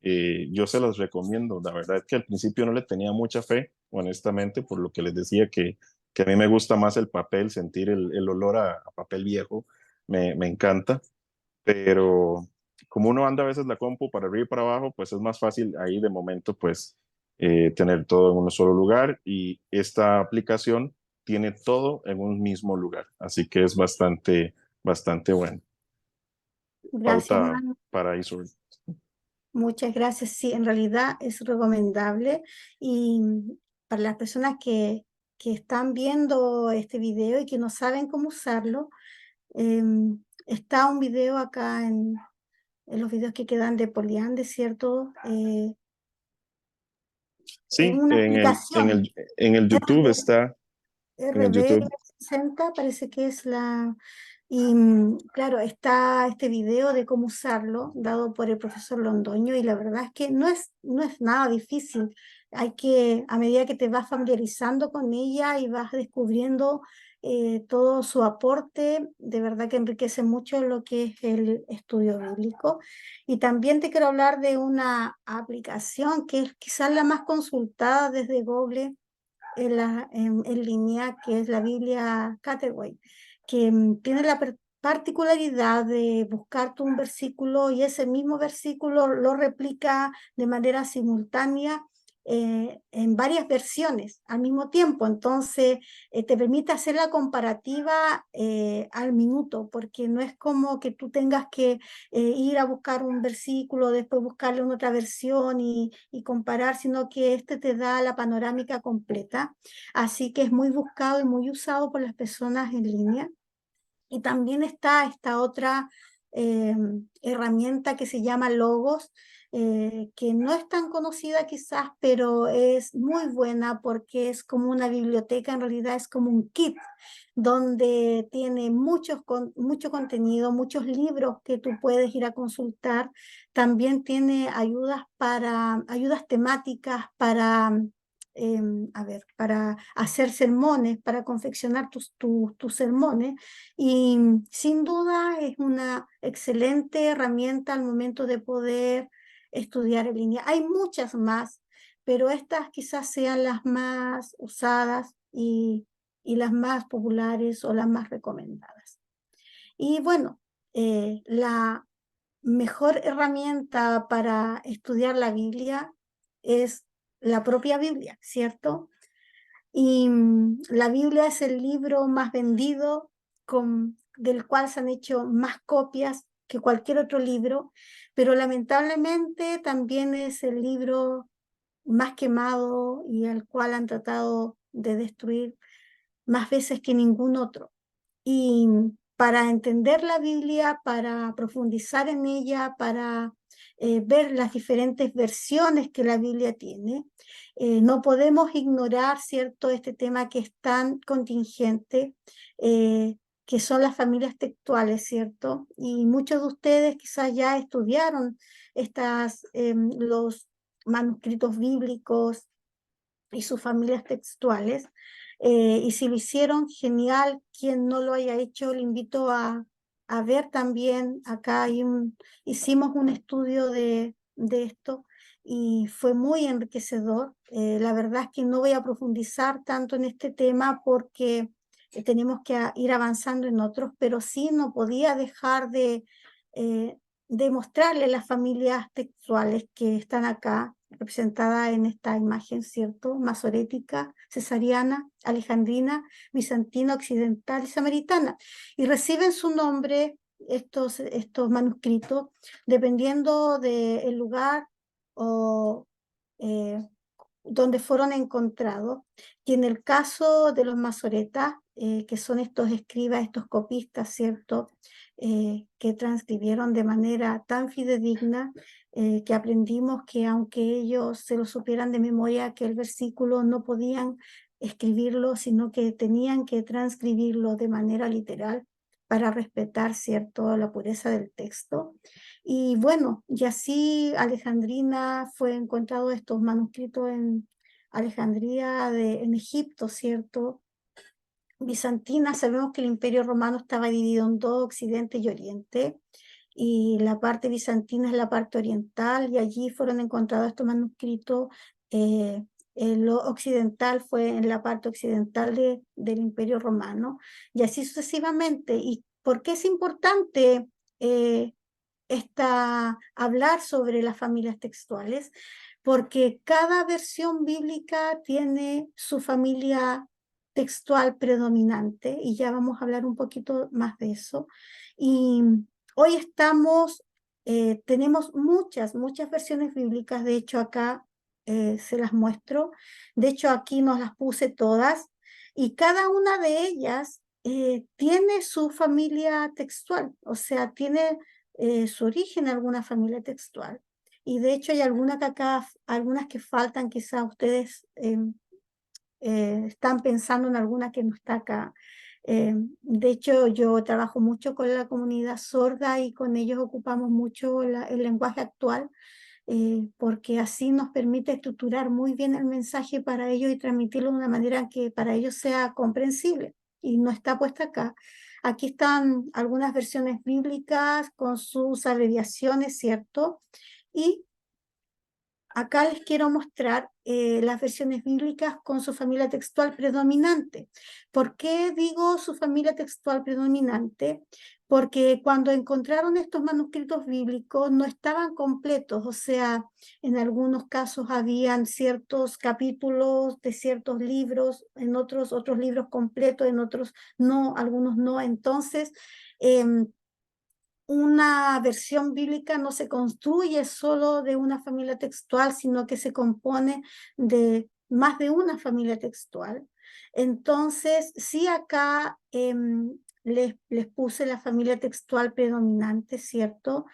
Speaker 4: yo se los recomiendo. La verdad es que al principio no le tenía mucha fe, honestamente, por lo que les decía que a mí me gusta más el papel, sentir el olor a papel viejo, me encanta, pero como uno anda a veces la compu para arriba y para abajo, pues es más fácil ahí de momento, pues, tener todo en un solo lugar, y esta aplicación tiene todo en un mismo lugar, así que es bastante bueno.
Speaker 1: Gracias,
Speaker 4: Pauta
Speaker 1: Manu.
Speaker 4: para eso.
Speaker 1: Muchas gracias. Sí, en realidad es recomendable, y para las personas que están viendo este video y que no saben cómo usarlo, está un video acá en los videos que quedan de Poliande, ¿cierto? Es
Speaker 4: Sí,
Speaker 1: una aplicación,
Speaker 4: en el YouTube está, en el
Speaker 1: RB
Speaker 4: YouTube.
Speaker 1: 60 parece que es la... Y claro, está este video de cómo usarlo, dado por el profesor Londoño, y la verdad es que no es nada difícil. Hay que, a medida que te vas familiarizando con ella y vas descubriendo todo su aporte, de verdad que enriquece mucho lo que es el estudio bíblico. Y también te quiero hablar de una aplicación que es quizás la más consultada desde Google en línea, que es la Biblia Caterway, que tiene particularidad de buscar tú un versículo y ese mismo versículo lo replica de manera simultánea en varias versiones al mismo tiempo. Entonces, te permite hacer la comparativa al minuto, porque no es como que tú tengas que ir a buscar un versículo, después buscarle en otra versión y comparar, sino que este te da la panorámica completa. Así que es muy buscado y muy usado por las personas en línea. Y también está esta otra herramienta que se llama Logos, que no es tan conocida quizás, pero es muy buena porque es como una biblioteca, en realidad es como un kit donde tiene mucho contenido, muchos libros que tú puedes ir a consultar. También tiene ayudas temáticas para hacer sermones, para confeccionar tus sermones. Y sin duda es una excelente herramienta al momento de poder estudiar en línea. Hay muchas más, pero estas quizás sean las más usadas y las más populares o las más recomendadas. Y bueno, la mejor herramienta para estudiar la Biblia es la propia Biblia, ¿cierto? Y la Biblia es el libro más vendido, del cual se han hecho más copias que cualquier otro libro, pero lamentablemente también es el libro más quemado y al cual han tratado de destruir más veces que ningún otro. Y para entender la Biblia, para profundizar en ella, para ver las diferentes versiones que la Biblia tiene, no podemos ignorar, ¿cierto?, este tema que es tan contingente, que son las familias textuales, ¿cierto? Y muchos de ustedes quizás ya estudiaron los manuscritos bíblicos y sus familias textuales. Y si lo hicieron, genial. Quien no lo haya hecho, le invito a ver también. Acá hicimos un estudio de esto y fue muy enriquecedor. La verdad es que no voy a profundizar tanto en este tema porque tenemos que ir avanzando en otros, pero sí no podía dejar de mostrarle las familias textuales que están acá representada en esta imagen, ¿cierto? Masorética, cesariana, alejandrina, bizantina, occidental y samaritana. Y reciben su nombre estos manuscritos dependiendo del lugar o donde fueron encontrados. Y en el caso de los masoretas, que son estos escribas, estos copistas, ¿cierto? Que transcribieron de manera tan fidedigna que aprendimos que aunque ellos se lo supieran de memoria, que el versículo no podían escribirlo, sino que tenían que transcribirlo de manera literal para respetar, ¿cierto?, la pureza del texto. Y bueno, y así Alejandrina fue encontrado estos manuscritos en Alejandría en Egipto, ¿cierto? Bizantina, sabemos que el Imperio Romano estaba dividido en dos, Occidente y Oriente, y la parte bizantina es la parte oriental, y allí fueron encontrados estos manuscritos. Lo occidental fue en la parte occidental del Imperio Romano, y así sucesivamente. ¿Y por qué es importante hablar sobre las familias textuales? Porque cada versión bíblica tiene su familia textual predominante, y ya vamos a hablar un poquito más de eso. Y hoy tenemos muchas versiones bíblicas. De hecho acá se las muestro. De hecho aquí nos las puse todas, y cada una de ellas tiene su familia textual, o sea, tiene su origen en alguna familia textual. Y de hecho hay algunas que faltan, quizás ustedes están pensando en alguna que no está acá. De hecho, yo trabajo mucho con la comunidad sorda y con ellos ocupamos mucho el lenguaje actual, porque así nos permite estructurar muy bien el mensaje para ellos y transmitirlo de una manera que para ellos sea comprensible, y no está puesta acá. Aquí están algunas versiones bíblicas con sus abreviaciones, ¿cierto? Y acá les quiero mostrar las versiones bíblicas con su familia textual predominante. ¿Por qué digo su familia textual predominante? Porque cuando encontraron estos manuscritos bíblicos no estaban completos, o sea, en algunos casos habían ciertos capítulos de ciertos libros, en otros libros completos, en otros no, algunos no. Entonces, una versión bíblica no se construye solo de una familia textual, sino que se compone de más de una familia textual. Entonces, sí acá les puse la familia textual predominante, ¿cierto?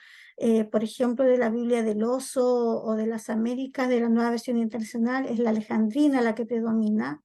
Speaker 1: Por ejemplo, de la Biblia del Oso o de las Américas, de la Nueva Versión Internacional, es la alejandrina la que predomina.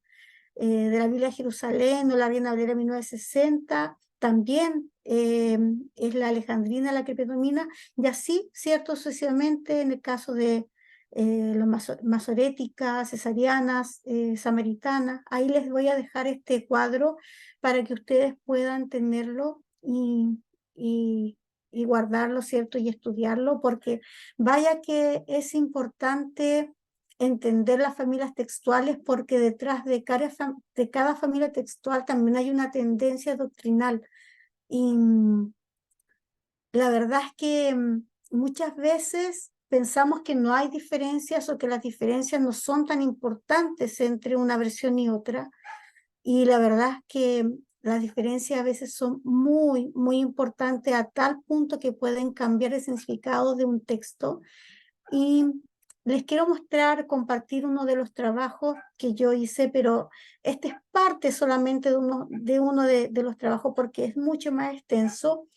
Speaker 1: De la Biblia de Jerusalén o la Reina Valera 1960, también es la alejandrina la que predomina, y así, cierto, sucesivamente en el caso de los masoréticas, cesarianas, samaritanas. Ahí les voy a dejar este cuadro para que ustedes puedan tenerlo y, y guardarlo, ¿cierto? Y estudiarlo, porque vaya que es importante entender las familias textuales, porque detrás de cada familia textual también hay una tendencia doctrinal. Y la verdad es que muchas veces pensamos que no hay diferencias o que las diferencias no son tan importantes entre una versión y otra. Y la verdad es que las diferencias a veces son muy, muy importantes a tal punto que pueden cambiar el significado de un texto. Y les quiero mostrar, compartir uno de los trabajos que yo hice, pero este es parte solamente de los trabajos, porque es mucho más extenso,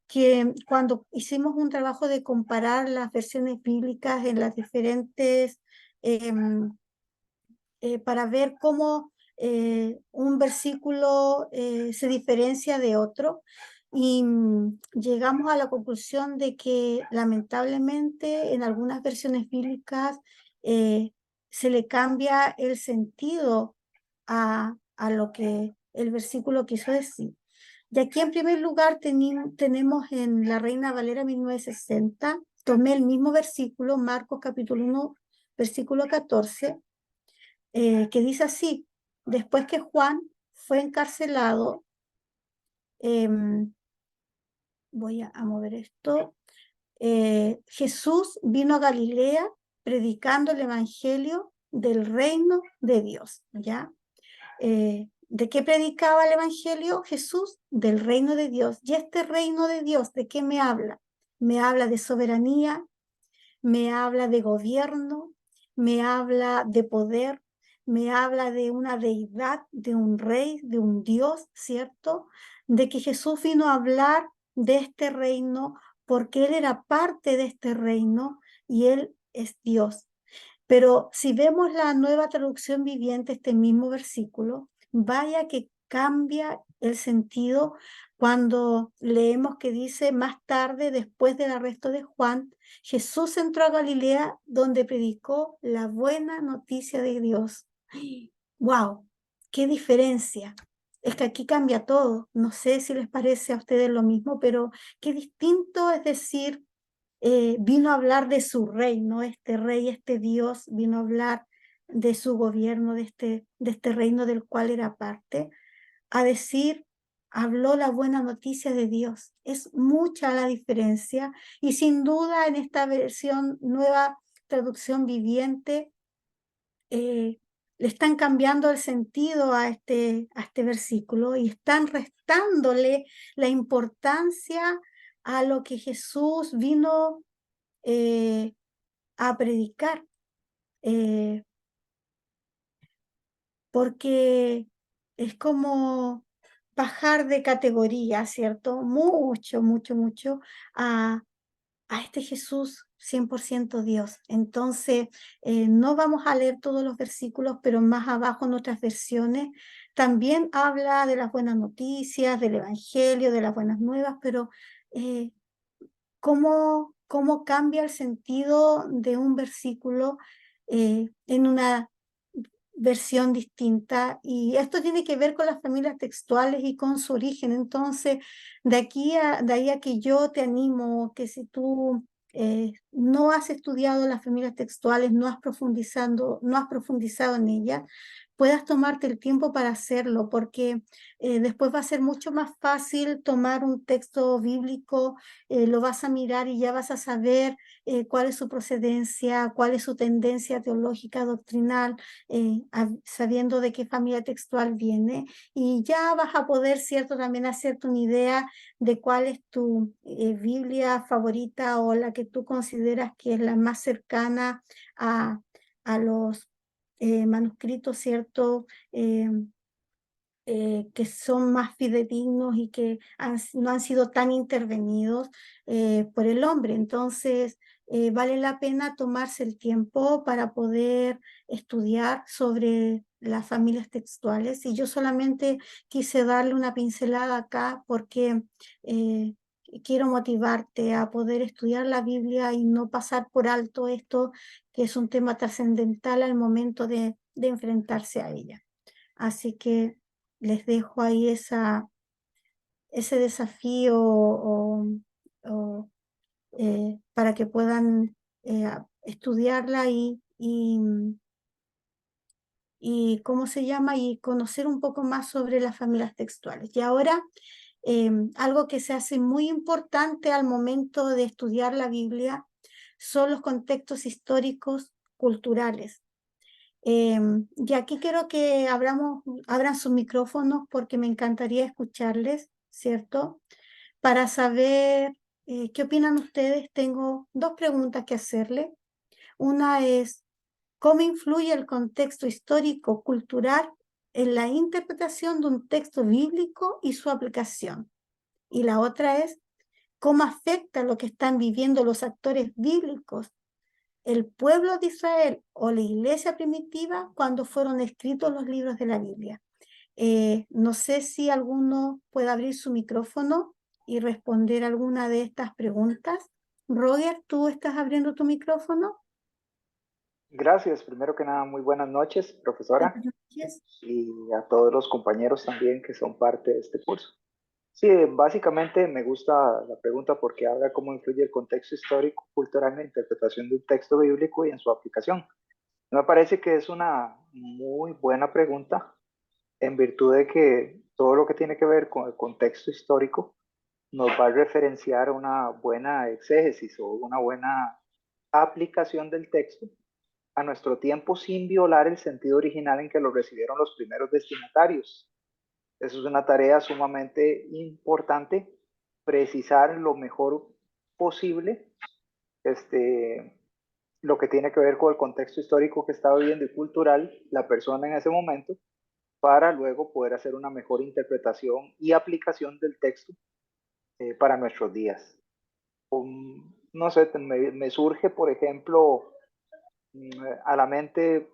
Speaker 1: que cuando hicimos un trabajo de comparar las versiones bíblicas en las diferentes, para ver cómo un versículo se diferencia de otro. Y llegamos a la conclusión de que lamentablemente en algunas versiones bíblicas se le cambia el sentido a lo que el versículo quiso decir. Y aquí en primer lugar tenemos en la Reina Valera 1960, tomé el mismo versículo, Marcos capítulo 1, versículo 14, que dice así: después que Juan fue encarcelado, voy a mover esto, Jesús vino a Galilea predicando el evangelio del reino de Dios, ¿ya? ¿De qué predicaba el evangelio Jesús? Del reino de Dios. ¿Y este reino de Dios de qué me habla? Me habla de soberanía, me habla de gobierno, me habla de poder, me habla de una deidad, de un rey, de un Dios, ¿cierto? De que Jesús vino a hablar de este reino porque Él era parte de este reino y Él es Dios. Pero si vemos la Nueva Traducción Viviente, este mismo versículo, vaya que cambia el sentido cuando leemos que dice: más tarde, después del arresto de Juan, Jesús entró a Galilea, donde predicó la buena noticia de Dios. ¡Wow! ¡Qué diferencia! Es que aquí cambia todo. No sé si les parece a ustedes lo mismo, pero qué distinto es decir, vino a hablar de su reino, este rey, este Dios, vino a hablar de su gobierno, de este reino del cual era parte, a decir, habló la buena noticia de Dios. Es mucha la diferencia, y sin duda en esta versión, Nueva Traducción Viviente, le están cambiando el sentido a este versículo y están restándole la importancia a lo que Jesús vino a predicar, porque es como bajar de categoría, ¿cierto? Mucho, mucho, mucho a este Jesús 100% Dios. Entonces, no vamos a leer todos los versículos, pero más abajo en otras versiones también habla de las buenas noticias, del Evangelio, de las buenas nuevas, pero cómo cambia el sentido de un versículo en una versión distinta. Y esto tiene que ver con las familias textuales y con su origen. Entonces, de ahí a que yo te animo que si tú no has estudiado las familias textuales, no has profundizado en ellas, puedas tomarte el tiempo para hacerlo, porque después va a ser mucho más fácil tomar un texto bíblico, lo vas a mirar y ya vas a saber cuál es su procedencia, cuál es su tendencia teológica, doctrinal, sabiendo de qué familia textual viene, y ya vas a poder, cierto, también hacerte una idea de cuál es tu Biblia favorita o la que tú consideras que es la más cercana a los manuscritos, ¿cierto? Que son más fidedignos y que no han sido tan intervenidos por el hombre. Entonces, vale la pena tomarse el tiempo para poder estudiar sobre las familias textuales. Y yo solamente quise darle una pincelada acá porque quiero motivarte a poder estudiar la Biblia y no pasar por alto esto, que es un tema trascendental al momento de enfrentarse a ella. Así que les dejo ahí ese desafío para que puedan estudiarla y ¿cómo se llama? Y conocer un poco más sobre las familias textuales. Y ahora, algo que se hace muy importante al momento de estudiar la Biblia son los contextos históricos culturales. Y aquí quiero que abran sus micrófonos porque me encantaría escucharles, ¿cierto? Para saber qué opinan ustedes. Tengo dos preguntas que hacerle. Una es, ¿cómo influye el contexto histórico cultural en la interpretación de un texto bíblico y su aplicación? Y la otra es, ¿cómo afecta lo que están viviendo los actores bíblicos, el pueblo de Israel o la iglesia primitiva cuando fueron escritos los libros de la Biblia? No sé si alguno puede abrir su micrófono y responder alguna de estas preguntas. Roger, ¿tú estás abriendo tu micrófono?
Speaker 5: Gracias. Primero que nada, muy buenas noches, profesora,
Speaker 1: Buenas noches.
Speaker 5: y a todos los compañeros también que son parte de este curso. Sí, básicamente me gusta la pregunta porque habla cómo influye el contexto histórico, cultural en la interpretación de un texto bíblico y en su aplicación. Me parece que es una muy buena pregunta en virtud de que todo lo que tiene que ver con el contexto histórico nos va a referenciar una buena exégesis o una buena aplicación del texto a nuestro tiempo sin violar el sentido original en que lo recibieron los primeros destinatarios. Eso es una tarea sumamente importante, precisar lo mejor posible lo que tiene que ver con el contexto histórico que estaba viviendo y cultural la persona en ese momento, para luego poder hacer una mejor interpretación y aplicación del texto para nuestros días. No sé, me surge, por ejemplo, a la mente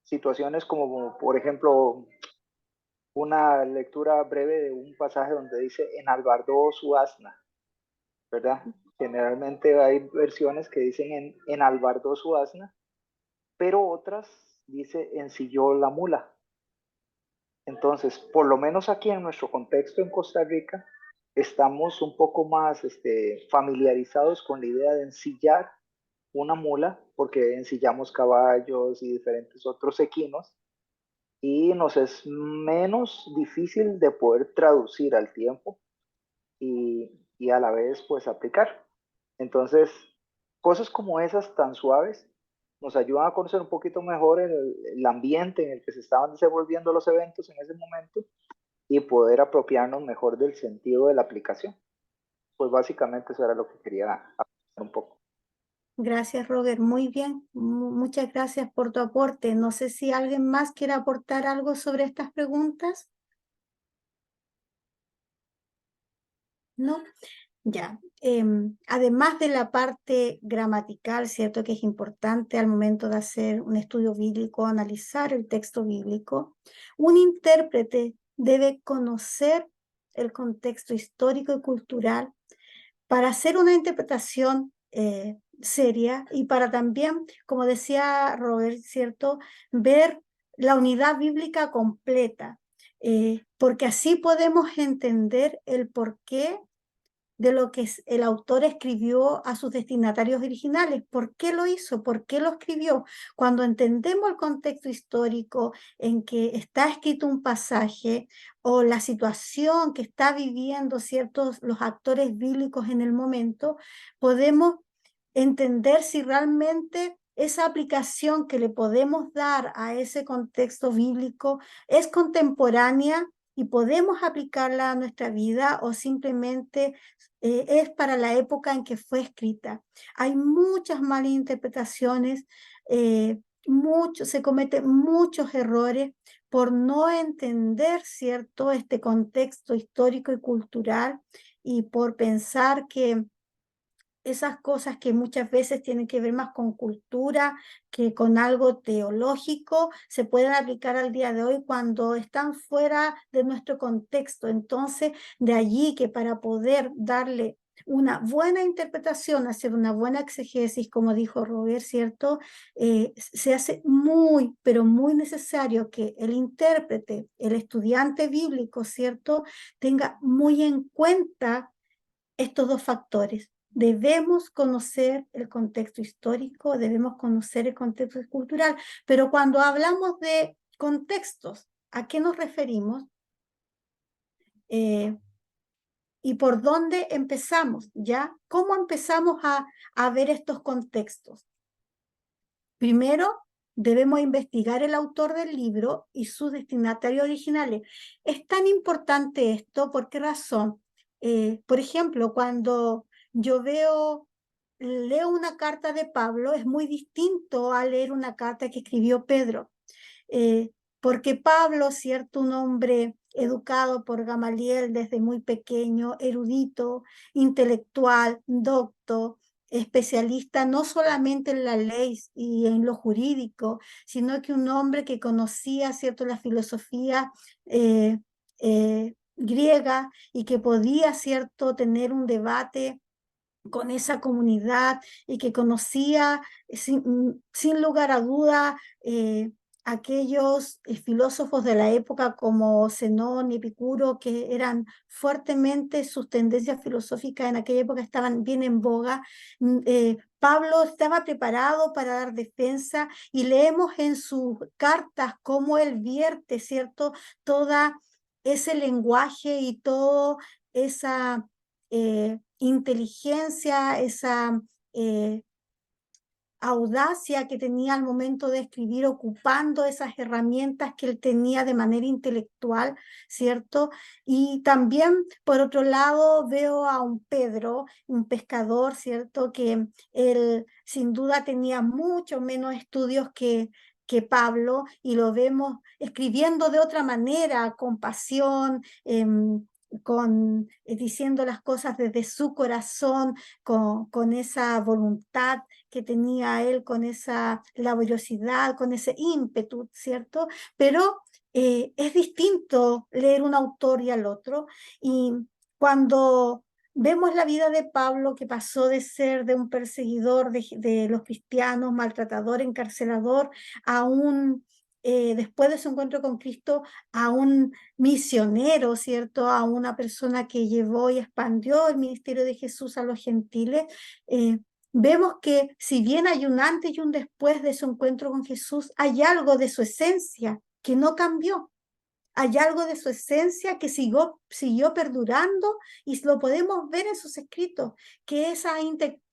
Speaker 5: situaciones como, por ejemplo, una lectura breve de un pasaje donde dice enalbardó su asna, ¿verdad? Generalmente hay versiones que dicen enalbardó su asna, pero otras dice ensilló la mula. Entonces, por lo menos aquí en nuestro contexto en Costa Rica, estamos un poco más familiarizados con la idea de ensillar una mula, porque ensillamos caballos y diferentes otros equinos, y nos es menos difícil de poder traducir al tiempo y a la vez pues aplicar. Entonces, cosas como esas tan suaves nos ayudan a conocer un poquito mejor el ambiente en el que se estaban desenvolviendo los eventos en ese momento y poder apropiarnos mejor del sentido de la aplicación. Pues básicamente eso era lo que quería hablar un poco.
Speaker 1: Gracias, Roger. Muy bien. Muchas gracias por tu aporte. No sé si alguien más quiere aportar algo sobre estas preguntas. ¿No? Ya. Además de la parte gramatical, ¿cierto? Que es importante al momento de hacer un estudio bíblico, analizar el texto bíblico, un intérprete debe conocer el contexto histórico y cultural para hacer una interpretación seria y para también, como decía Robert, ¿cierto?, ver la unidad bíblica completa, porque así podemos entender el porqué de lo que el autor escribió a sus destinatarios originales. ¿Por qué lo hizo? ¿Por qué lo escribió? Cuando entendemos el contexto histórico en que está escrito un pasaje o la situación que está viviendo los actores bíblicos en el momento, podemos entender si realmente esa aplicación que le podemos dar a ese contexto bíblico es contemporánea y podemos aplicarla a nuestra vida o simplemente es para la época en que fue escrita. Hay muchas malas interpretaciones, se cometen muchos errores por no entender, ¿cierto?, este contexto histórico y cultural y por pensar que esas cosas que muchas veces tienen que ver más con cultura que con algo teológico, se pueden aplicar al día de hoy cuando están fuera de nuestro contexto. Entonces, de allí que para poder darle una buena interpretación, hacer una buena exegesis, como dijo Robert, ¿cierto? Se hace muy, pero muy necesario que el intérprete, el estudiante bíblico, ¿cierto?, tenga muy en cuenta estos dos factores. Debemos conocer el contexto histórico, debemos conocer el contexto cultural, pero cuando hablamos de contextos, ¿a qué nos referimos? ¿Y por dónde empezamos? ¿Ya? ¿Cómo empezamos a ver estos contextos? Primero, debemos investigar el autor del libro y sus destinatarios originales. Es tan importante esto, ¿por qué razón? Por ejemplo, cuando yo leo una carta de Pablo, es muy distinto a leer una carta que escribió Pedro, porque Pablo, cierto, un hombre educado por Gamaliel desde muy pequeño, erudito, intelectual, docto, especialista no solamente en la ley y en lo jurídico, sino que un hombre que conocía, cierto, la filosofía griega y que podía, cierto, tener un debate con esa comunidad y que conocía sin lugar a duda aquellos filósofos de la época como Zenón y Epicuro, que eran fuertemente, sus tendencias filosóficas en aquella época estaban bien en boga. Pablo estaba preparado para dar defensa y leemos en sus cartas cómo él vierte, ¿cierto?, toda ese lenguaje y toda esa inteligencia, esa audacia que tenía al momento de escribir, ocupando esas herramientas que él tenía de manera intelectual, ¿cierto? Y también, por otro lado, veo a un Pedro, un pescador, ¿cierto? Que él sin duda tenía mucho menos estudios que Pablo, y lo vemos escribiendo de otra manera, con pasión, diciendo las cosas desde su corazón, con esa voluntad que tenía él, con esa laboriosidad, con ese ímpetu, ¿cierto? Pero es distinto leer un autor y al otro, y cuando vemos la vida de Pablo, que pasó de ser de un perseguidor de los cristianos, maltratador, encarcelador, a después de su encuentro con Cristo, a un misionero, ¿cierto? A una persona que llevó y expandió el ministerio de Jesús a los gentiles. Vemos que si bien hay un antes y un después de su encuentro con Jesús, hay algo de su esencia que no cambió. Hay algo de su esencia que siguió perdurando, y lo podemos ver en sus escritos, que esa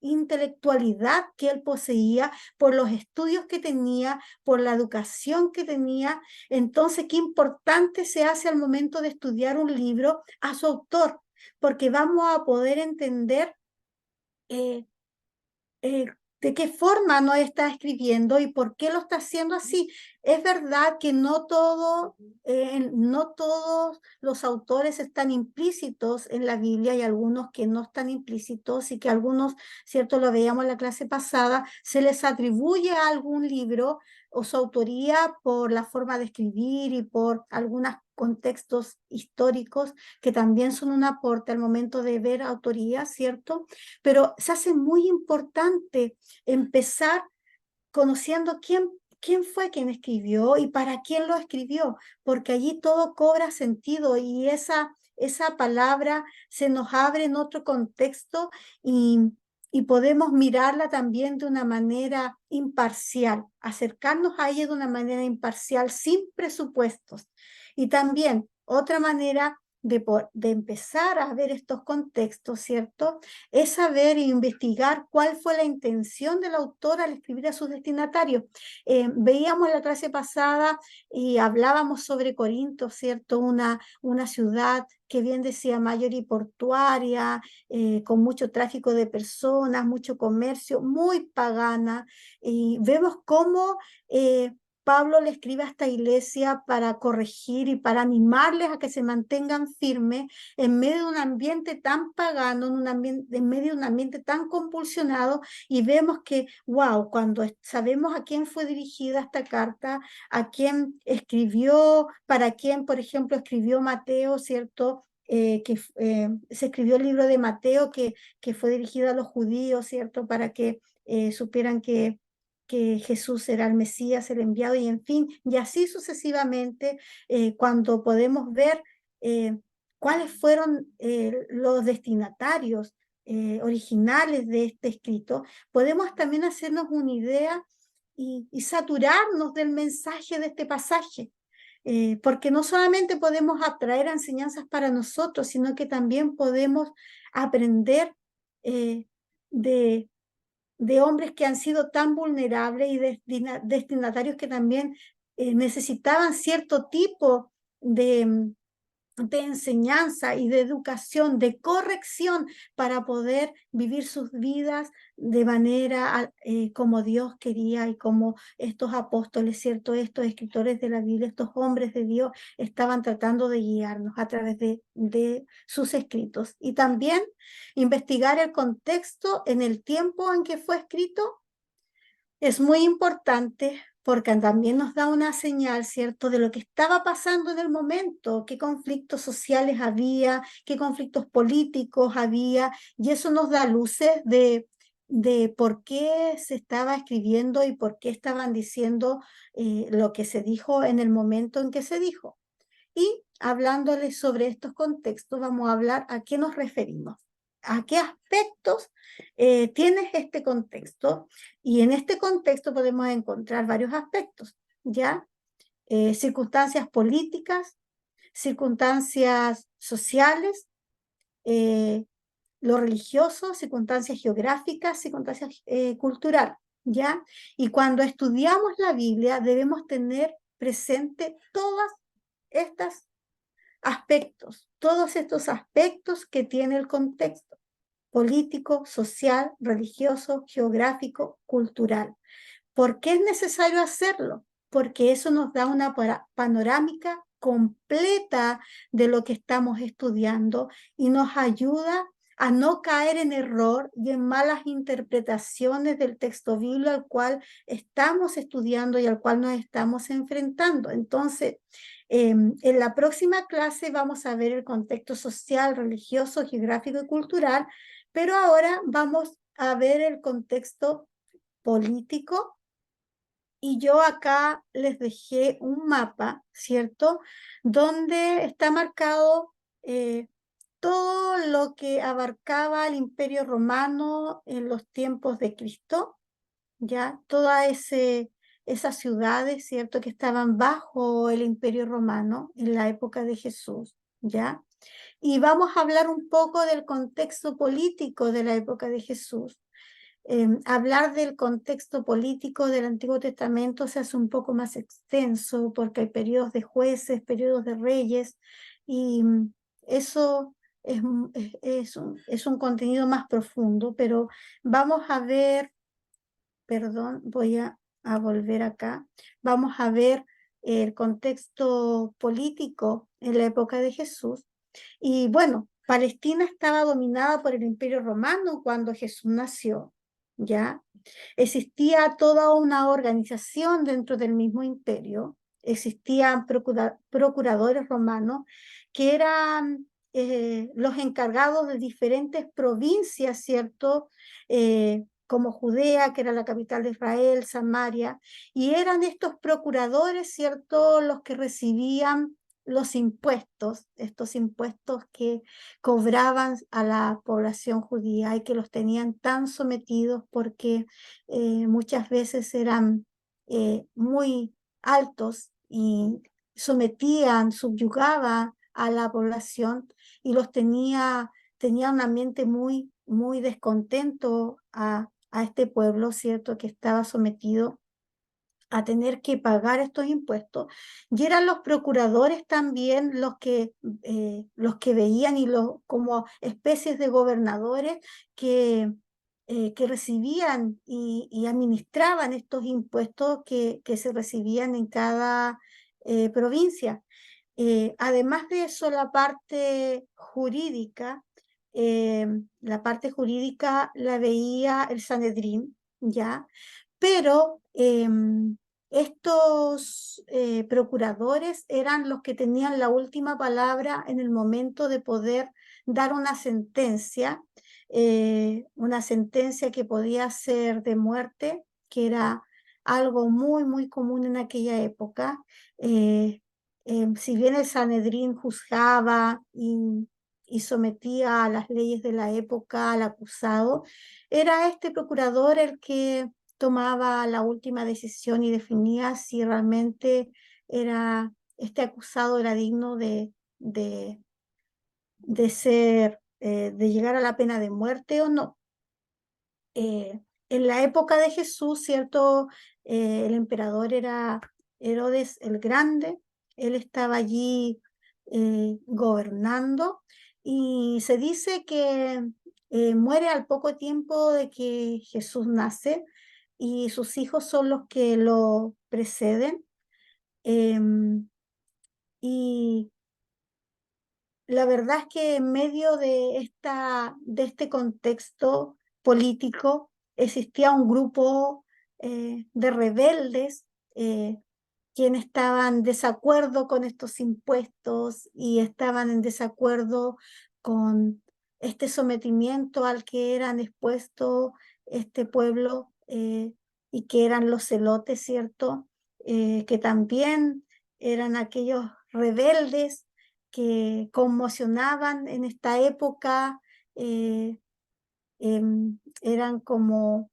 Speaker 1: intelectualidad que él poseía por los estudios que tenía, por la educación que tenía. Entonces, qué importante se hace al momento de estudiar un libro a su autor, porque vamos a poder entender de qué forma nos está escribiendo y por qué lo está haciendo así. Es verdad que no todos los autores están implícitos en la Biblia, hay algunos que no están implícitos, y que algunos, ¿cierto?, lo veíamos en la clase pasada, se les atribuye a algún libro o su autoría por la forma de escribir y por algunos contextos históricos que también son un aporte al momento de ver autoría, ¿cierto? Pero se hace muy importante empezar conociendo quién fue quien escribió y para quién lo escribió, porque allí todo cobra sentido, y esa palabra se nos abre en otro contexto y podemos mirarla también de una manera imparcial, acercarnos a ella de una manera imparcial, sin presupuestos. Y también otra manera de empezar a ver estos contextos, ¿cierto? Es saber e investigar cuál fue la intención del autor al escribir a sus destinatarios. Veíamos la clase pasada y hablábamos sobre Corinto, ¿cierto? Una ciudad que bien decía mayor y portuaria, con mucho tráfico de personas, mucho comercio, muy pagana. Y vemos cómo Pablo le escribe a esta iglesia para corregir y para animarles a que se mantengan firmes en medio de un ambiente tan pagano, en medio de un ambiente tan compulsionado, y vemos que, wow, cuando sabemos a quién fue dirigida esta carta, a quién escribió, para quién, por ejemplo, escribió Mateo, ¿cierto? Se escribió el libro de Mateo que fue dirigido a los judíos, ¿cierto? Para que supieran que Jesús era el Mesías, el enviado, y en fin, y así sucesivamente, cuando podemos ver cuáles fueron los destinatarios originales de este escrito, podemos también hacernos una idea y saturarnos del mensaje de este pasaje. Porque no solamente podemos atraer enseñanzas para nosotros, sino que también podemos aprender de hombres que han sido tan vulnerables y destinatarios que también necesitaban cierto tipo de enseñanza y de educación, de corrección, para poder vivir sus vidas de manera como Dios quería y como estos apóstoles, ¿cierto? Estos escritores de la Biblia, estos hombres de Dios estaban tratando de guiarnos a través de sus escritos. Y también investigar el contexto en el tiempo en que fue escrito es muy importante, porque también nos da una señal, ¿cierto?, de lo que estaba pasando en el momento, qué conflictos sociales había, qué conflictos políticos había, y eso nos da luces de por qué se estaba escribiendo y por qué estaban diciendo lo que se dijo en el momento en que se dijo. Y hablándoles sobre estos contextos, vamos a hablar a qué nos referimos, a qué aspectos tienes este contexto, y en este contexto podemos encontrar varios aspectos, ¿ya? Circunstancias políticas, circunstancias sociales, lo religioso, circunstancias geográficas, circunstancias culturales, ¿ya? Y cuando estudiamos la Biblia debemos tener presente todos estos aspectos que tiene el contexto político, social, religioso, geográfico, cultural. ¿Por qué es necesario hacerlo? Porque eso nos da una panorámica completa de lo que estamos estudiando y nos ayuda a no caer en error y en malas interpretaciones del texto bíblico al cual estamos estudiando y al cual nos estamos enfrentando. Entonces, en la próxima clase vamos a ver el contexto social, religioso, geográfico y cultural, pero ahora vamos a ver el contexto político, y yo acá les dejé un mapa, ¿cierto?, donde está marcado todo lo que abarcaba el Imperio Romano en los tiempos de Cristo, ¿ya? Todas esas ciudades, ¿cierto?, que estaban bajo el Imperio Romano en la época de Jesús, ¿ya? Y vamos a hablar un poco del contexto político de la época de Jesús. Hablar del contexto político del Antiguo Testamento se hace un poco más extenso porque hay periodos de jueces, periodos de reyes, y eso es un contenido más profundo, pero vamos a ver, perdón, voy a volver acá, vamos a ver el contexto político en la época de Jesús. Y bueno, Palestina estaba dominada por el Imperio Romano cuando Jesús nació, ¿ya? Existía toda una organización dentro del mismo imperio, existían procuradores romanos que eran los encargados de diferentes provincias, ¿cierto? Como Judea, que era la capital de Israel, Samaria, y eran estos procuradores, ¿cierto?, los que recibían los impuestos, estos impuestos que cobraban a la población judía y que los tenían tan sometidos porque muchas veces eran muy altos y sometían, subyugaban a la población y los tenía un ambiente muy, muy descontento a este pueblo, ¿cierto?, que estaba sometido a tener que pagar estos impuestos. Y eran los procuradores también los que veían y como especies de gobernadores que recibían y administraban estos impuestos que se recibían en cada provincia. Además de eso, la parte jurídica la veía el Sanedrín, ¿ya? Pero estos procuradores eran los que tenían la última palabra en el momento de poder dar una sentencia que podía ser de muerte, que era algo muy, muy común en aquella época. Si bien el Sanedrín juzgaba y sometía a las leyes de la época al acusado, era este procurador el que tomaba la última decisión y definía si realmente este acusado era digno de llegar a la pena de muerte o no. En la época de Jesús, ¿cierto? El emperador era Herodes el Grande, él estaba allí gobernando y se dice que muere al poco tiempo de que Jesús nace y sus hijos son los que lo preceden. Y la verdad es que en medio de este contexto político existía un grupo de rebeldes quienes estaban en desacuerdo con estos impuestos y estaban en desacuerdo con este sometimiento al que eran expuestos este pueblo y que eran los celotes, ¿cierto? Que también eran aquellos rebeldes que conmocionaban en esta época, eran como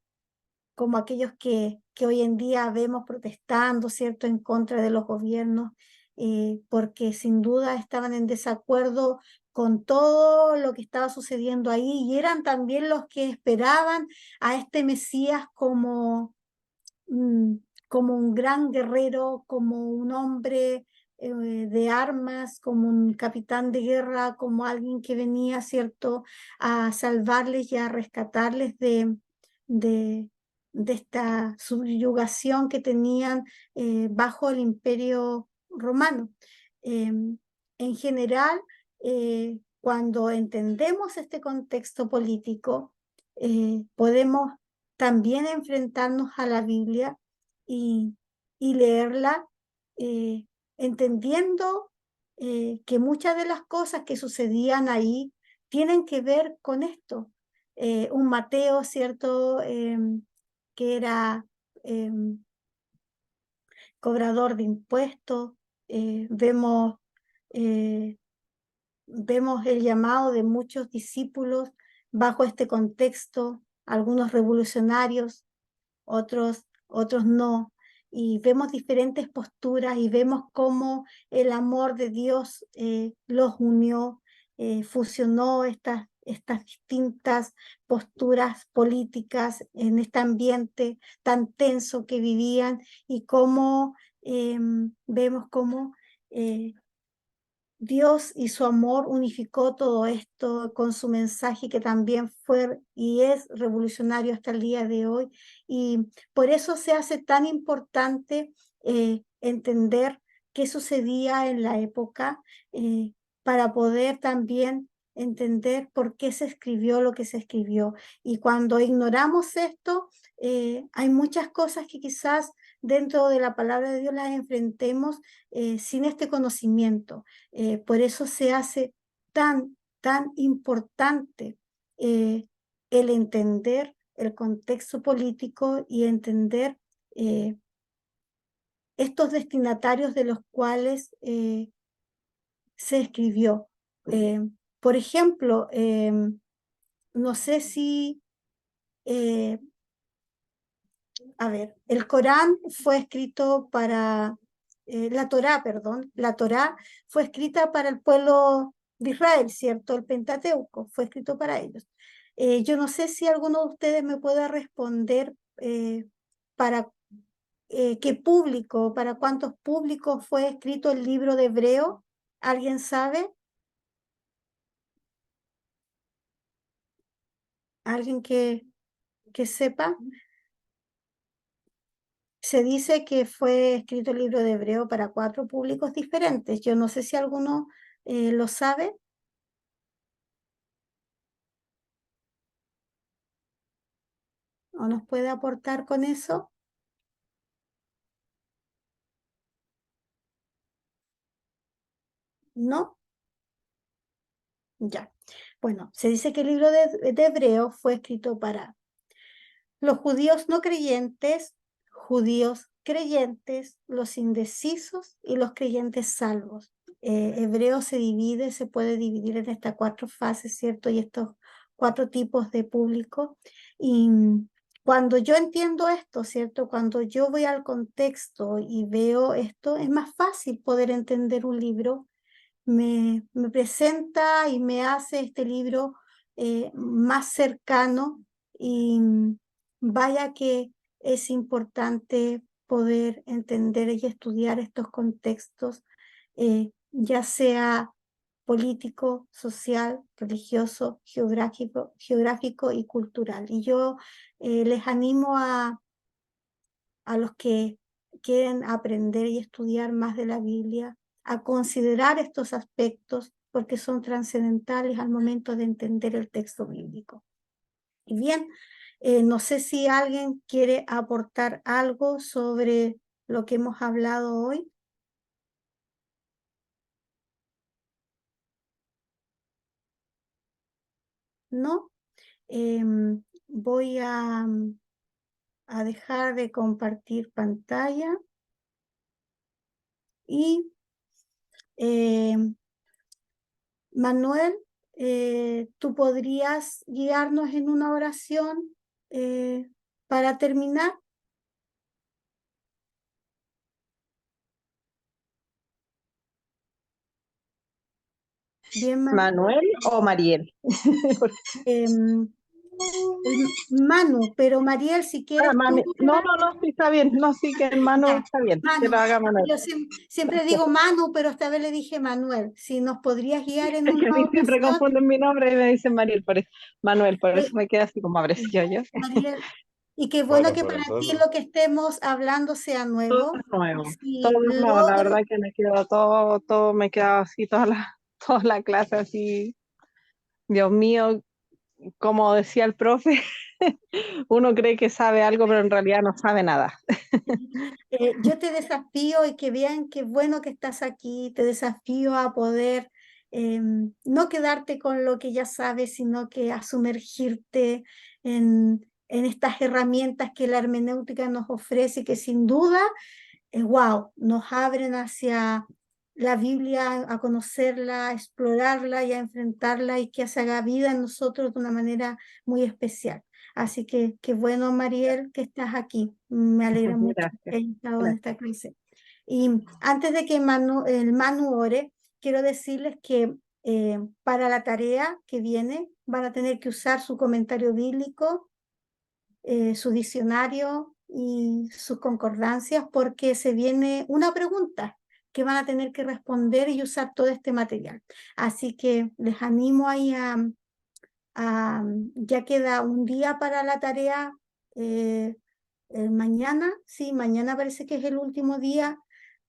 Speaker 1: aquellos que hoy en día vemos protestando, ¿cierto?, en contra de los gobiernos, porque sin duda estaban en desacuerdo con todo lo que estaba sucediendo ahí y eran también los que esperaban a este Mesías como un gran guerrero, como un hombre de armas, como un capitán de guerra, como alguien que venía, ¿cierto?, a salvarles y a rescatarles de esta subyugación que tenían bajo el Imperio Romano. En general, cuando entendemos este contexto político, podemos también enfrentarnos a la Biblia y leerla, entendiendo que muchas de las cosas que sucedían ahí tienen que ver con esto. Un Mateo, ¿cierto?, que era cobrador de impuestos. Vemos el llamado de muchos discípulos bajo este contexto, algunos revolucionarios, otros no. Y vemos diferentes posturas y vemos cómo el amor de Dios los unió, fusionó estas distintas posturas políticas en este ambiente tan tenso que vivían y cómo vemos cómo Dios y su amor unificó todo esto con su mensaje que también fue y es revolucionario hasta el día de hoy. Y por eso se hace tan importante entender qué sucedía en la época para poder también entender por qué se escribió lo que se escribió. Y cuando ignoramos esto, hay muchas cosas que quizás dentro de la palabra de Dios las enfrentemos sin este conocimiento. Por eso se hace tan importante el entender el contexto político y entender estos destinatarios de los cuales se escribió. Por ejemplo, no sé si, a ver, el Corán fue escrito para, la Torá, perdón, la Torá fue escrita para el pueblo de Israel, ¿cierto? El Pentateuco fue escrito para ellos. Yo no sé si alguno de ustedes me puede responder para qué público, para cuántos públicos fue escrito el libro de Hebreo. ¿Alguien sabe? ¿Alguien que sepa? Se dice que fue escrito el libro de Hebreo para 4 públicos diferentes. Yo no sé si alguno lo sabe. ¿O nos puede aportar con eso? ¿No? Ya. Bueno, se dice que el libro de Hebreo fue escrito para los judíos no creyentes, judíos creyentes, los indecisos y los creyentes salvos. Hebreo se divide, se puede dividir en estas 4 fases, ¿cierto? Y estos 4 tipos de público. Y cuando yo entiendo esto, ¿cierto? Cuando yo voy al contexto y veo esto, es más fácil poder entender un libro. Me presenta y me hace este libro más cercano y vaya que es importante poder entender y estudiar estos contextos, ya sea político, social, religioso, geográfico y cultural. Y yo les animo a los que quieren aprender y estudiar más de la Biblia, a considerar estos aspectos porque son trascendentales al momento de entender el texto bíblico. Y bien, no sé si alguien quiere aportar algo sobre lo que hemos hablado hoy. ¿No? Voy a dejar de compartir pantalla y Manuel, ¿tú podrías guiarnos en una oración para terminar? Bien,
Speaker 2: ¿Manuel o Mariel?
Speaker 1: em, Manu, pero Mariel, si quieres tú.
Speaker 2: No, sí está bien. No, sí que el Manu
Speaker 1: Ya,
Speaker 2: está bien. Que
Speaker 1: Manu.
Speaker 2: lo haga Manuel.
Speaker 1: Yo siempre digo Manu, pero esta vez le dije Manuel. Si nos podrías guiar en
Speaker 2: Es que a
Speaker 1: una
Speaker 2: mí siempre
Speaker 1: oración.
Speaker 2: confunden mi nombre y me dicen Mariel, Manuel, por
Speaker 1: eh,
Speaker 2: eso me queda así como abrecio yo.
Speaker 1: Mariel, y qué bueno
Speaker 4: Bueno,
Speaker 1: que
Speaker 4: pero
Speaker 1: para ti
Speaker 4: entonces,
Speaker 1: lo que estemos hablando sea
Speaker 2: Todo
Speaker 1: nuevo.
Speaker 2: es nuevo. Todo
Speaker 1: Si
Speaker 2: es nuevo. La
Speaker 1: logro.
Speaker 2: verdad que me quedó todo me queda así, toda la clase así. Dios mío, como decía el profe, uno cree que sabe algo, pero en realidad no sabe nada.
Speaker 1: Yo te desafío y que vean qué bueno que estás aquí, te desafío a poder no quedarte con lo que ya sabes, sino que a sumergirte en estas herramientas que la hermenéutica nos ofrece, que sin duda, wow, nos abren hacia la Biblia, a conocerla, a explorarla y a enfrentarla y que se haga vida en nosotros de una manera muy especial. Así que qué bueno, Mariel, que estás aquí. Me alegra mucho que
Speaker 2: Gracias,
Speaker 1: hayas estado en
Speaker 2: gracias.
Speaker 1: esta clase. Y antes de que el Manu ore, quiero decirles que para la tarea que viene van a tener que usar su comentario bíblico, su diccionario y sus concordancias porque se viene una pregunta que van a tener que responder y usar todo este material. Así que les animo ahí ya queda un día para la tarea. Mañana, sí, mañana parece que es el último día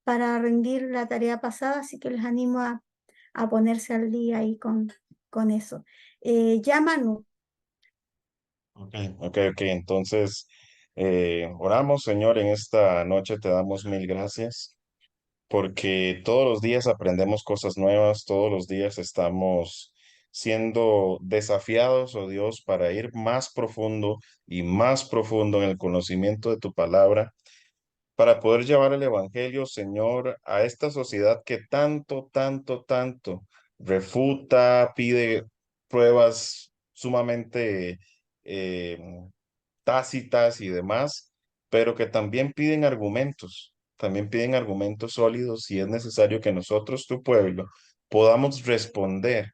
Speaker 1: para rendir la tarea pasada, así que les animo a ponerse al día ahí con eso. Ya, Manu.
Speaker 4: ok. Entonces, oramos, Señor, en esta noche te damos mil gracias porque todos los días aprendemos cosas nuevas, todos los días estamos siendo desafiados, oh Dios, para ir más profundo y más profundo en el conocimiento de tu palabra. para poder llevar el Evangelio, Señor, a esta sociedad que tanto, tanto, tanto refuta, pide pruebas sumamente eh, tácitas y demás, pero que también piden argumentos sólidos y es necesario que nosotros, tu pueblo, podamos responder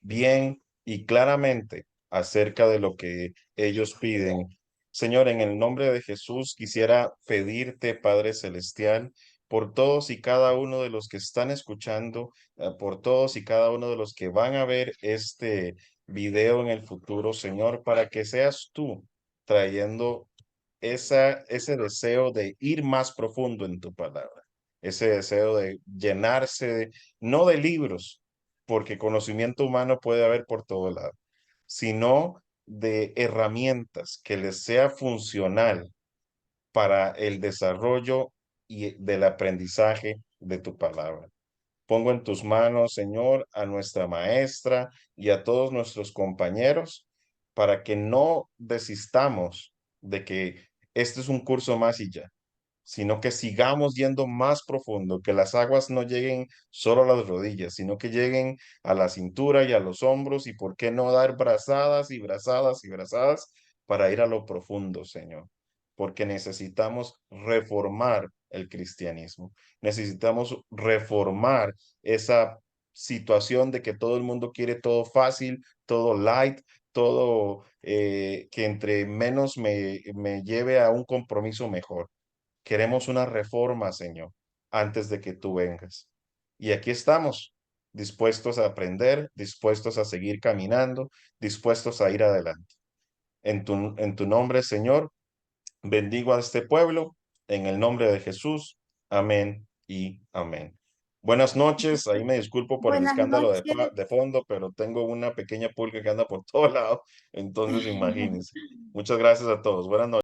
Speaker 4: bien y claramente acerca de lo que ellos piden. Señor, en el nombre de Jesús quisiera pedirte, Padre Celestial, por todos y cada uno de los que están escuchando, por todos y cada uno de los que van a ver este video en el futuro, Señor, para que seas tú trayendo ese deseo de ir más profundo en tu palabra, ese deseo de llenarse, no de libros, porque conocimiento humano puede haber por todo lado, sino de herramientas que les sea funcional para el desarrollo y del aprendizaje de tu palabra. Pongo en tus manos, Señor, a nuestra maestra y a todos nuestros compañeros para que no desistamos de que este es un curso más y ya, sino que sigamos yendo más profundo, que las aguas no lleguen solo a las rodillas, sino que lleguen a la cintura y a los hombros, y por qué no dar brazadas y brazadas y brazadas para ir a lo profundo, Señor, porque necesitamos reformar el cristianismo, necesitamos reformar esa situación de que todo el mundo quiere todo fácil, todo light, todo que entre menos me lleve a un compromiso mejor. Queremos una reforma, Señor, antes de que tú vengas. Y aquí estamos, dispuestos a aprender, dispuestos a seguir caminando, dispuestos a ir adelante. En tu nombre, Señor, bendigo a este pueblo, en el nombre de Jesús. Amén y amén. Buenas noches, ahí me disculpo por el
Speaker 1: Buenas
Speaker 4: escándalo
Speaker 1: noches.
Speaker 4: de fondo, pero tengo una pequeña pulga que anda por todo lado, entonces imagínense. Muchas gracias a todos. Buenas noches.